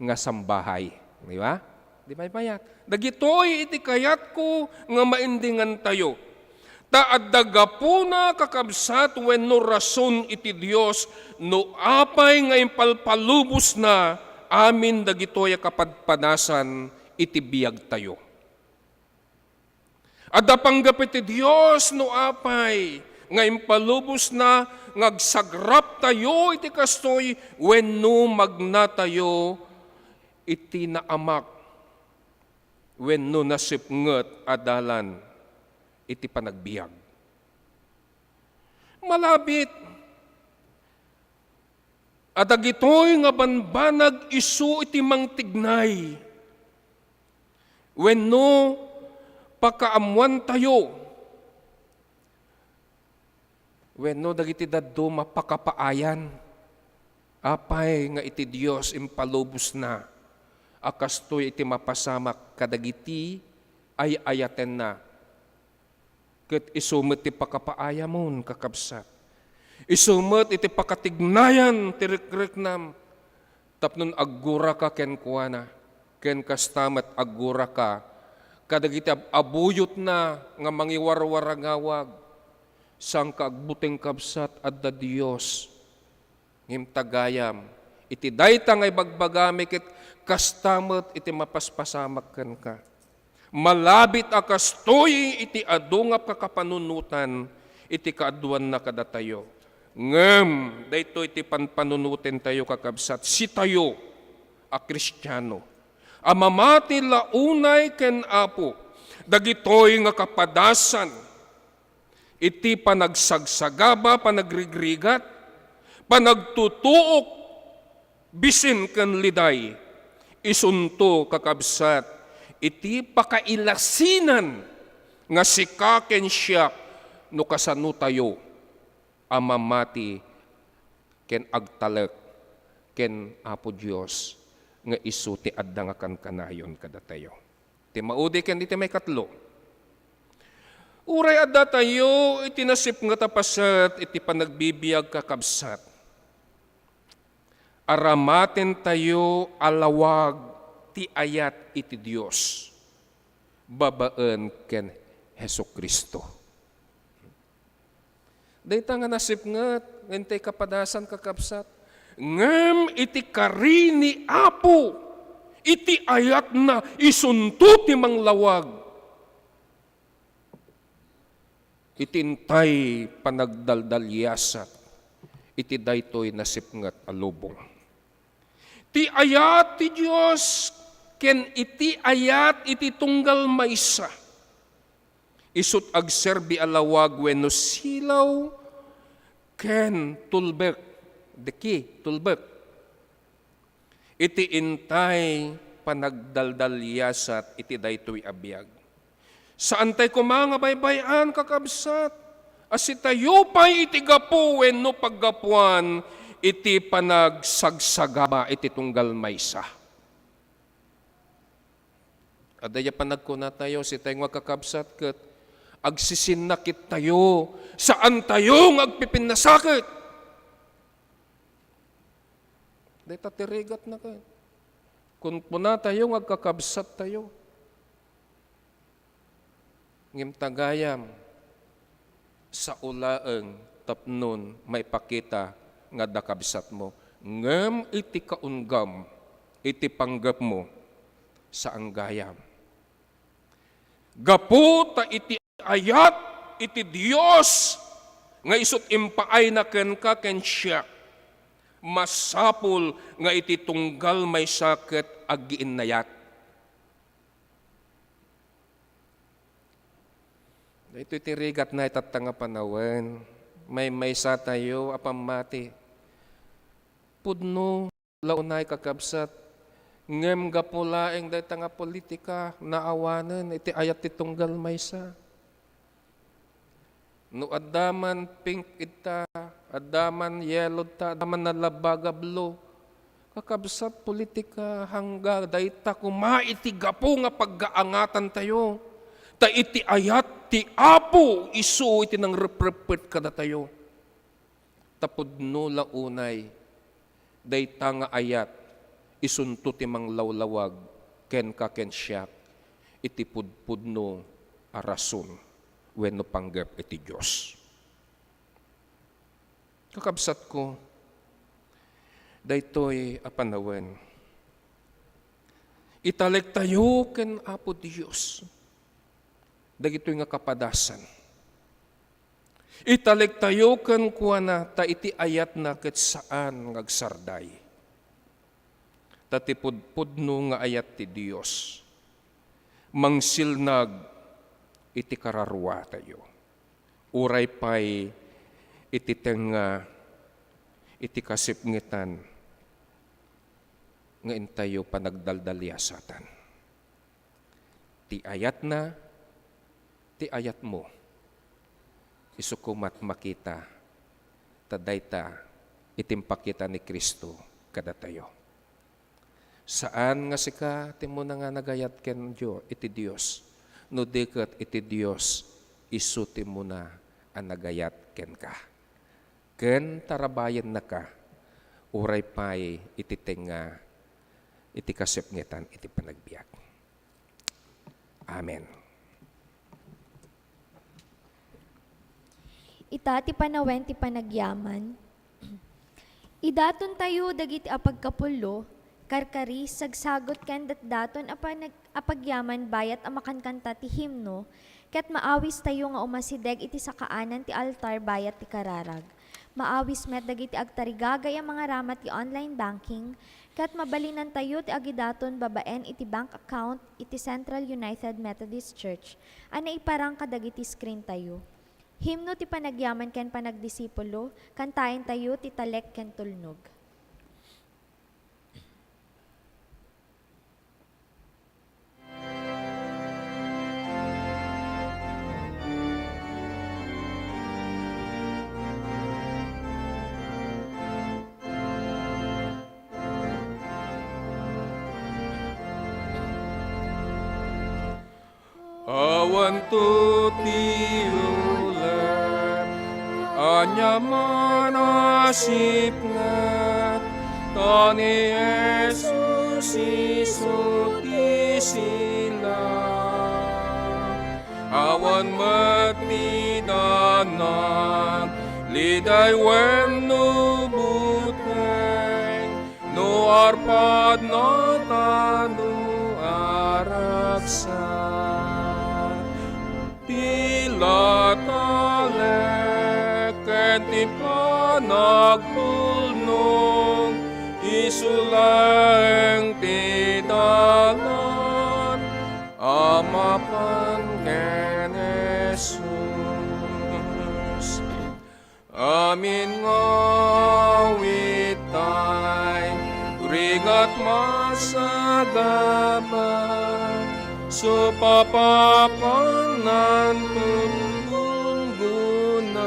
Speaker 2: nga sambahay. Di ba? Di ba ipayak? Dagitoy iti kayat ko nga maindingan tayo. Taaddaga po na kakabsat wenno rason iti Dios no apay nga impalpalubos na amin dagitoy kapadpadasan iti biyag tayo. Adda panggap iti Dios no apay nga impalubos na ngagsagrap tayo iti kastoy wenno magna tayo iti naamak wenno nasipnget adalan iti panagbiag. Malabit, at agitoy nga banbanag isu iti mangtignay. Wenno pakaamuan tayo. Wenno dagiti daddo mapakapaayan. Apay nga iti Dios impalubos na. Akastoy iti mapasamak kadagiti ay ayaten na. Ket isumit ti pakapaaya mon kakabsat. Isumot iti pakatignayan ti rikriknam tapnon aggura ka ken kuana ken kastamet aggura ka kadagiti abuyot na nga mangiwarwaragawag sang kaagbuting kabsat adda Dios ngem tagayam iti dayta nga ibagbagami ket kastamet iti mapaspasamak ken ka malabit akastoy iti adu nga kakapanunutan iti kaaduan na kadatayo. Ngem, dayto iti panpanunutin tayo kakabsat, si tayo, a Kristiyano. Amamati launay ken Apo, dagitoy nga kapadasan, iti panagsagsagaba, panagrigrigat, panagtutuok, bisin ken liday, isunto kakabsat, iti pakailasinan, nga sika ken siya, no kasano tayo, amamati ken agtalek ken Apo Dios nga isu ti adda nga kankanayon kadatayo. Ti maudi ken iti may katlo. Uray adda tayo iti nasip nga tapasat iti panagbibiyag kakabsat. Aramaten tayo alawag ti ayat iti Dios. Babaen ken Hesukristo. Dayta nga nasip ngat, ngentay kapadasan kakabsat. Ngem iti karini Apo, iti ayat na isunto ti manglawag. Itintay panagdaldalyasat, iti daytoy nasip ngat alubong. Ti ayat ti Diyos, ken iti ayat iti tunggal maysa. Isut agserbi alawag wenno silaw ken tulbek deki tulbek iti intay panagdaldalyasat iti daytoy abiyag saan tay kumanga baybayan kakabsat asi tayo pay iti gapu wenno paggapuan iti panagsagsagaba iti tunggal maysa adaya panagkuna tayo si tayo kakabsat ket agsisinakit tayo, saan tayo agpipinasakit. Dita tirigat na kayo. Kung puna tayo, agkakabsat tayo. Ngim tagayam, sa ulaeng tapnon may pakita nga dakabsat mo. Ngem iti kaunggam, iti panggap mo sa anggayam. Gapu ta iti ayat iti Dios nga isut impaay na ken ka ken siya masapul nga iti tunggal may sakit agiinnayat. Ito tirigat na itatanga panawen may maysa tayo apamati pudno launay kakabsat ngem gapulaeng dayta nga politika naawanen iti ayat ti tunggal maysa. No adaman pink ita, adaman yellow ta, adaman nalabagablo. Kakabsat politika hangga dayta kumaiti gapo nga paggaangatan tayo. Ta iti ayat ti Apo isu iti nang reprepet kada tayo. Tapudno launay dayta nga ayat isunto ti manglawlawag ken ka ken siya iti pudpudno a rason wenno panggap iti Diyos. Kakabsat ko, daytoy apanawen. Italek tayo ken Apo Diyos. Dagitoy nga kapadasan. Italek tayo ken kuana ta iti ayat na ket saan ngagsarday. tatipudpudno nga ayat ti Dios. Mangsilnag iti kararwa tayo. Uray pa'y iti tenga iti kasipngitan nga intayo panagdaldalyasatan. Ti ayat na, ti ayat mo, isukumat makita, tadayta itimpakita ni Kristo kada tayo. Saan nga sika, timo na nga nagayat ken Diyo, iti Dios, no diket iti Dios, isuti mo na ang nagayat ken ka. Ken tarabayan na ka, uray pa'y iti tenga, iti kasipngitan, iti panagbiag. Amen.
Speaker 1: Ita ti panawen ti panagyaman. Idaton tayo dagiti apagkapulo, karkari sagsagot ken datdaton apagyaman bayat amakankanta ti himno, ket maawis tayo nga umasideg iti sakaanan ti altar bayat ti kararag. Maawis met dagiti agtarigagay ang mga ramat ti online banking, ket mabalinan tayo ti agidaton babaen iti bank account iti Central United Methodist Church. Ana iparang kadagiti screen tayo. Himno ti panagyaman ken panagdisipulo, kantayin tayo ti talek ken tulnog.
Speaker 2: Awan to ti ulan, anyaman asip nga, tani Jesus iso ti sila. Awan mati danang, liday wen no buteng, no arpad no tanu araksa. Tila talek ken ti panagtulnog, isuleng ti dalan, amapan ken Jesus. Amin ngawit tay, rigat masagaban, so papapanan tunggunan,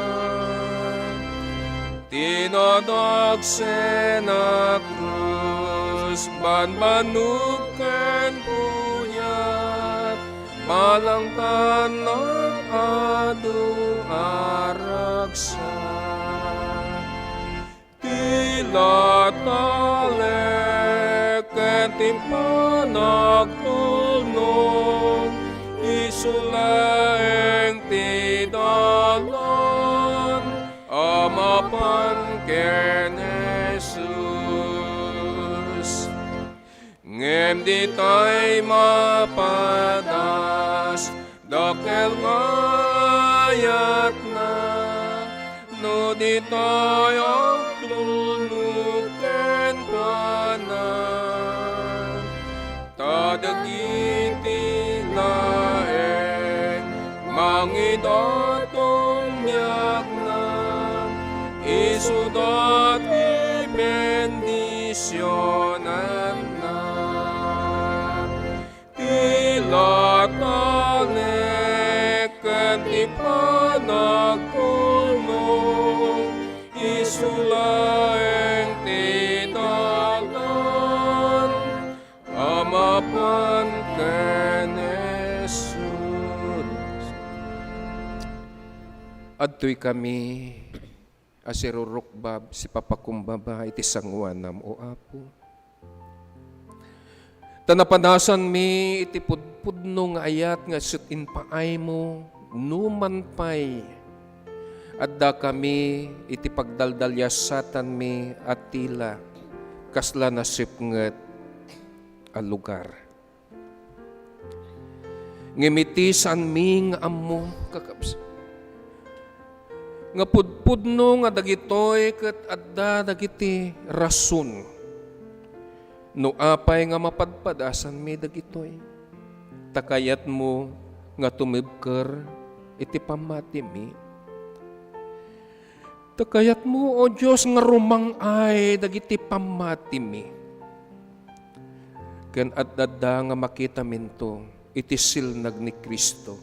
Speaker 2: tinadagsen na krus, banbanuken puyat, malang tanak adu araksa. Tila talek ken timpanagtulnog, isuleng ti dalan, amapan ken Jesus. Ngem di tay mapadas, dakel mayat na, no di tayo tulnog ken panan, tadagiti laeng mangidatong yagna, isudati bendisyonan na. Tila talek ken ti panagtulnog, isulaeng ti dalan, amapan ken Jesus. Adtoy kami asirurukbab si papakumbaba iti sangwanam o Apo. Tanapanasan mi iti pudpudno nga ayat nga sutin paay mo, numan pay, adda kami iti pagdaldalyasatan mi at tila kasla nasipnget a lugar. Ngimitisan mi nga ammo kakabs. Nga pudpudno nga dagitoy ket adda dagiti rason No apay nga mapadpadasan mi dagitoy. Takayat mo nga tumibker iti pamati mi. Takayat mo, O Diyos, nga rumangay dagiti pamati mi. Ken adda nga makita minto iti silnag ni Kristo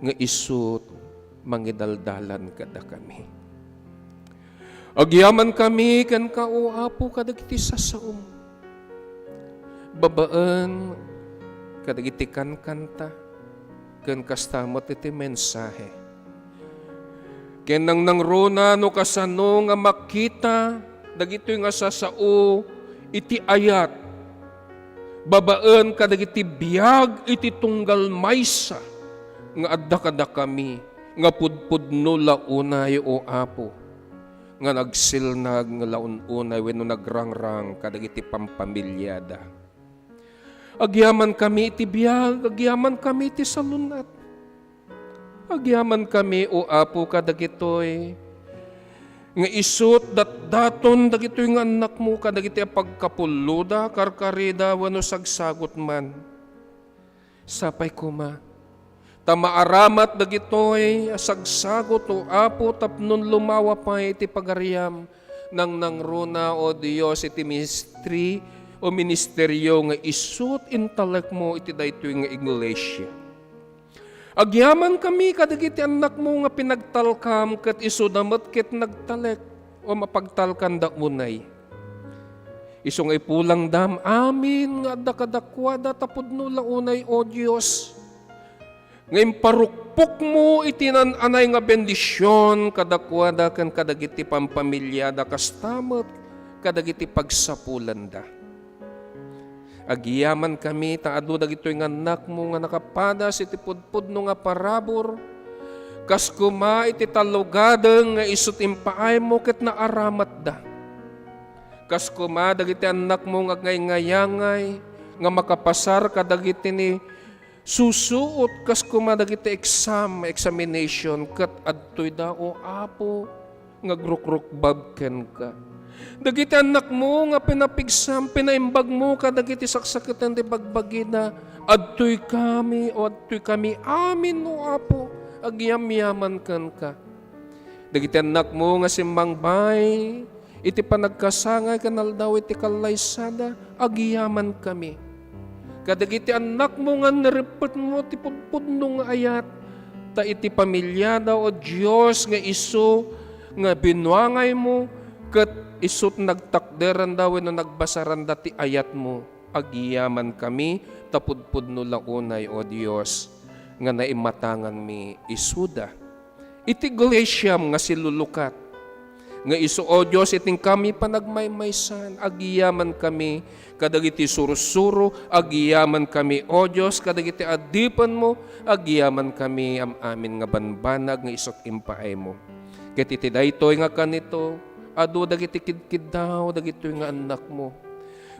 Speaker 2: nga isut mangidaldalan kada kami. Agyaman kami ken kauapo kadagiti sasaom. Babaan kadagiti kankanta ken kastamot iti mensahe. Ken nang nangruna no kasano nga makita dagitoy nga sasao iti ayat. Babaan kadagiti biag iti tunggal maysa nga adda kada kami nga pudpudno launay o apo nga nagsilnag nga laununay wenno nagrangrang kadagiti pampamilyada. Agyaman kami iti biag, agyaman kami iti salunat. Agyaman kami o apo kadagitoy nga isut daton dagitoy nga anak mo kadagiti pagkapuluda karkarida wenno sagsagot man. Sapay kuma tamaaramat dagitoy sagsagot o apo tapnon lumawa pa iti pagariam nang nangruna o Dios iti ministry o ministeryo nga isut intalek mo iti daytoy nga iglesia. Agyaman kami kadagiti anak mo nga pinagtalkam ket isu damet ket nagtalek o mapagtalkan da unay. Isu nga ipulang dam amin nga adda kadakwada tapudno launay o Dios. Ngayon parukpok mo itinananay nga bendisyon kadakwada ken kadagiti pampamilyada kastamot kadagiti pagsapulanda. Agiyaman kami taado dagitoy nga anak mo nga nakapadas iti pudpudno nga parabor kas kuma iti talugadeng nga isut impaay mo ket naaramat da. Kas kuma dagiti anak mo nga ngayangay nga makapasar kadagiti ni susuot kas kuma dagiti examination ket adtoy da o apo nga grukrukbab ken ka. Dagiti anak mo nga pinapigsam, pinaimbag mo ka, dagiti saksakitan di bagbagina, adtoy kami amin o apo, agyam-yaman kan ka. Dagiti anak mo nga simbangbay, iti panagkasangay kanal daw iti kalaysada, agyaman kami. Kadagiti anak mo nga naripot mo, ti pudpudno nga ayat, ta iti pamilya daw o Diyos nga iso, nga binuangay mo, ket isut nagtakderan daw no nagbasaran dati ayat mo. Agiyaman kami tapudpudno launay o Dios nga naimatangan mi isuda. Iti glaciam nga silulukat nga isu o Dios iting kami panagmaymaysan. Agiyaman kami kadagiti surusuro, agiyaman kami o Dios kadagiti adipan mo, agiyaman kami am amin nga banbanag nga isut impaay mo. Ket iti daytoy nga kanito adu dagiti kidkid daw, dagiti nga anak mo.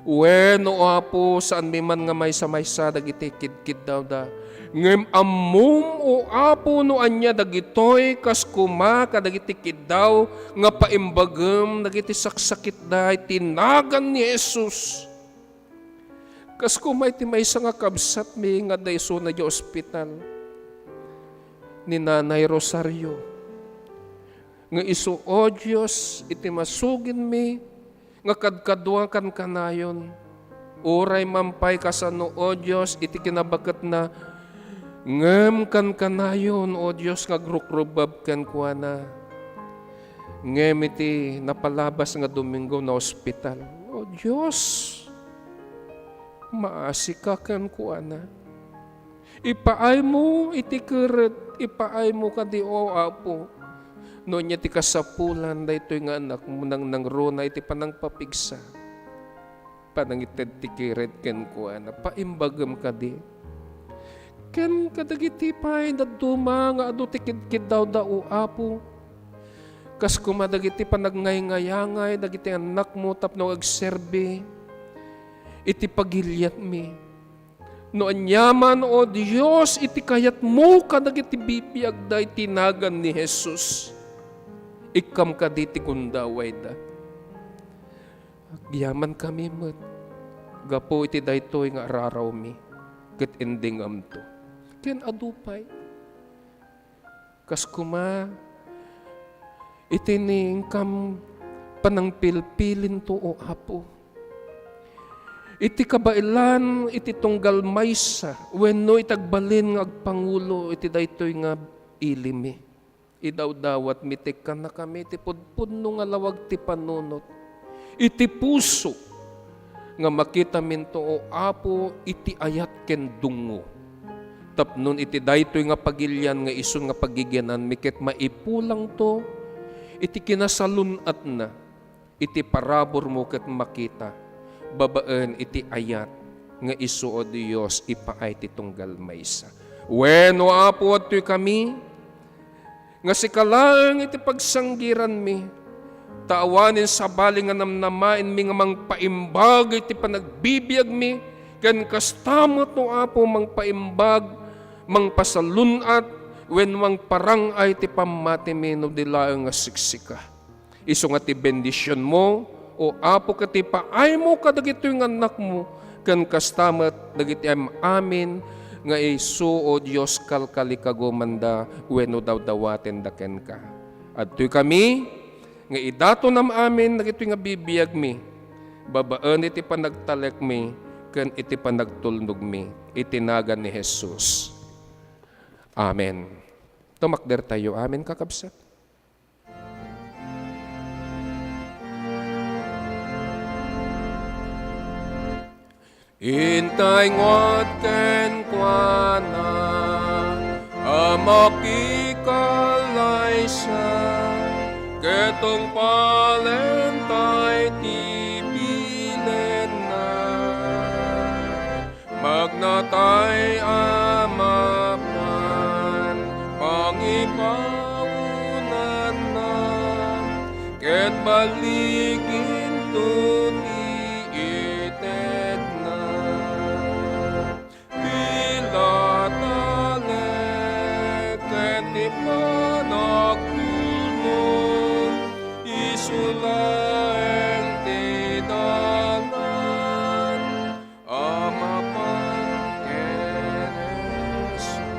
Speaker 2: Wen o apo saan mi man nga maysa-maysa dagiti kidkid daw da. Ngem ammom o apo no anya dagitoy kas kuma kadagiti kid daw nga paimbagem dagiti saksakit da tinagan ni Jesus. Kas kuma iti maysa nga kabsat mi nga dayso na di ospital ni Nanay Rosario. Nga isu o Diyos, iti masugin mi, nga kadkaduang kan kanayon. Uray mampay kasano o Diyos, iti kinabakat na, ngem kan kanayon o Diyos, nga grukrubab kan kuana. Ngem iti napalabas nga Domingo na ospital. O Diyos, maasika kan kuana. Ipaay mo, iti keret, ipaay mo kadi o apo. No niya ti kasapulan daytoy nga anak mo nang nangruna iti panangpapigsa. Panangited ti kiret ken kuana paimbagem kadi. Ken kadagiti pay daduma nga adu ti kidkid daw o apo. Kas kumadagiti panagnngay-ngayangay dagiti anak mo tapno agserbi. Iti pagilyat mi. No anyaman o Dios iti kayat mo kadagiti bibiyag day tinagan ni Jesus. Ikam ka diti kundaway da. Agyaman kami mat. gapo iti daytoy nga araraw mi, ket ending amto. Ken adupay. Kas kuma, itining kam panang pilpilin to o Apo. Iti kabailan, iti tunggal maysa, wenno itagbalin nga agpangulo, iti daytoy nga ilimi. Idaw-dawat mitik ka na kami, iti pudpudno nga lawag ti panunot. Iti puso, nga makita minto o Apo, iti ayat ken dungo. Tapnon iti daytoy nga pagilyan nga isun nga pagigyanan, miket maipulang to, iti kinasalunat na, iti parabor mo ket makita, babaan iti ayat nga isu o Diyos ipaay ti tunggal maysa. Wenno Apo adtoy kami nga sikalang iti pagsanggiran mi, taawanin sa baling nga namnamain mi nga mangpaimbag iti panagbibiyag mi, ken kastamot no Apo mangpaimbag, mangpasalunat, wen mangparangay ti pamati mi no dilaeng nga siksika. Isu nga ti bendisyon mo, o Apo kati paay mo kadagito yung anak mo, kan kastamat dagiti amin, nga isu o Diyos kalkali kagumanda, weno daw dawaten daken ka. At tuy kami, nga idato nam amin, dagito nga bibiyag mi, babaan iti panagtalek mi, kan iti panagtulnog mi, itinagan ni Jesus. Amen. Tumakder tayo, amen kakabsat. Intay ngot ken kuana, amakikalay siya, ketong palentay ti bilen na, magnatay amapan, pangipaunan na, ket baligin to ti ited na. Pilatale ken ti panagtulong, isulaeng ti dalan, amapan ken Jesus.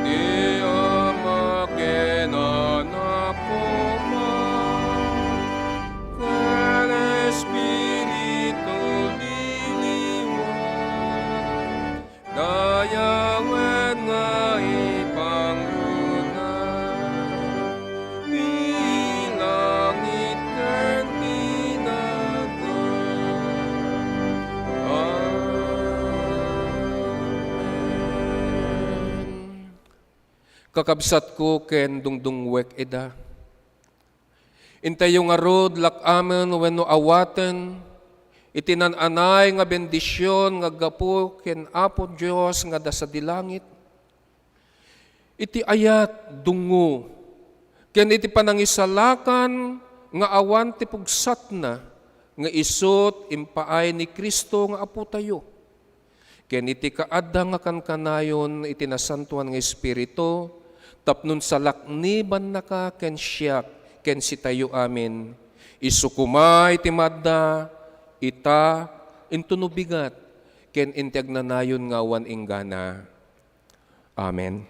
Speaker 2: Di ama ken anak ko man, ken Espiritu liliwan, dayawen nga ipangrunay, di langit ken tinagan. Amen. Kakabsat ko ken dungdungwek eda. Intay yung arod lakamen wenno awaten, itinananay nga bendisyon nga gapo ken Apo Dios nga dasa di langit. Iti ayat dungo, ken iti panangisalakan nga awan ti pugsat na, nga isut impaay ni Kristo nga Apo tayo. Ken iti kaadda nga kankanayon iti nasantuan nga Espiritu, tapnon sa lakniban na ka ken siyak, ken si tayo amin. Isukuma iti madda, ita, intunubigat, ken intiag nanayon nga awan inggana. Amen.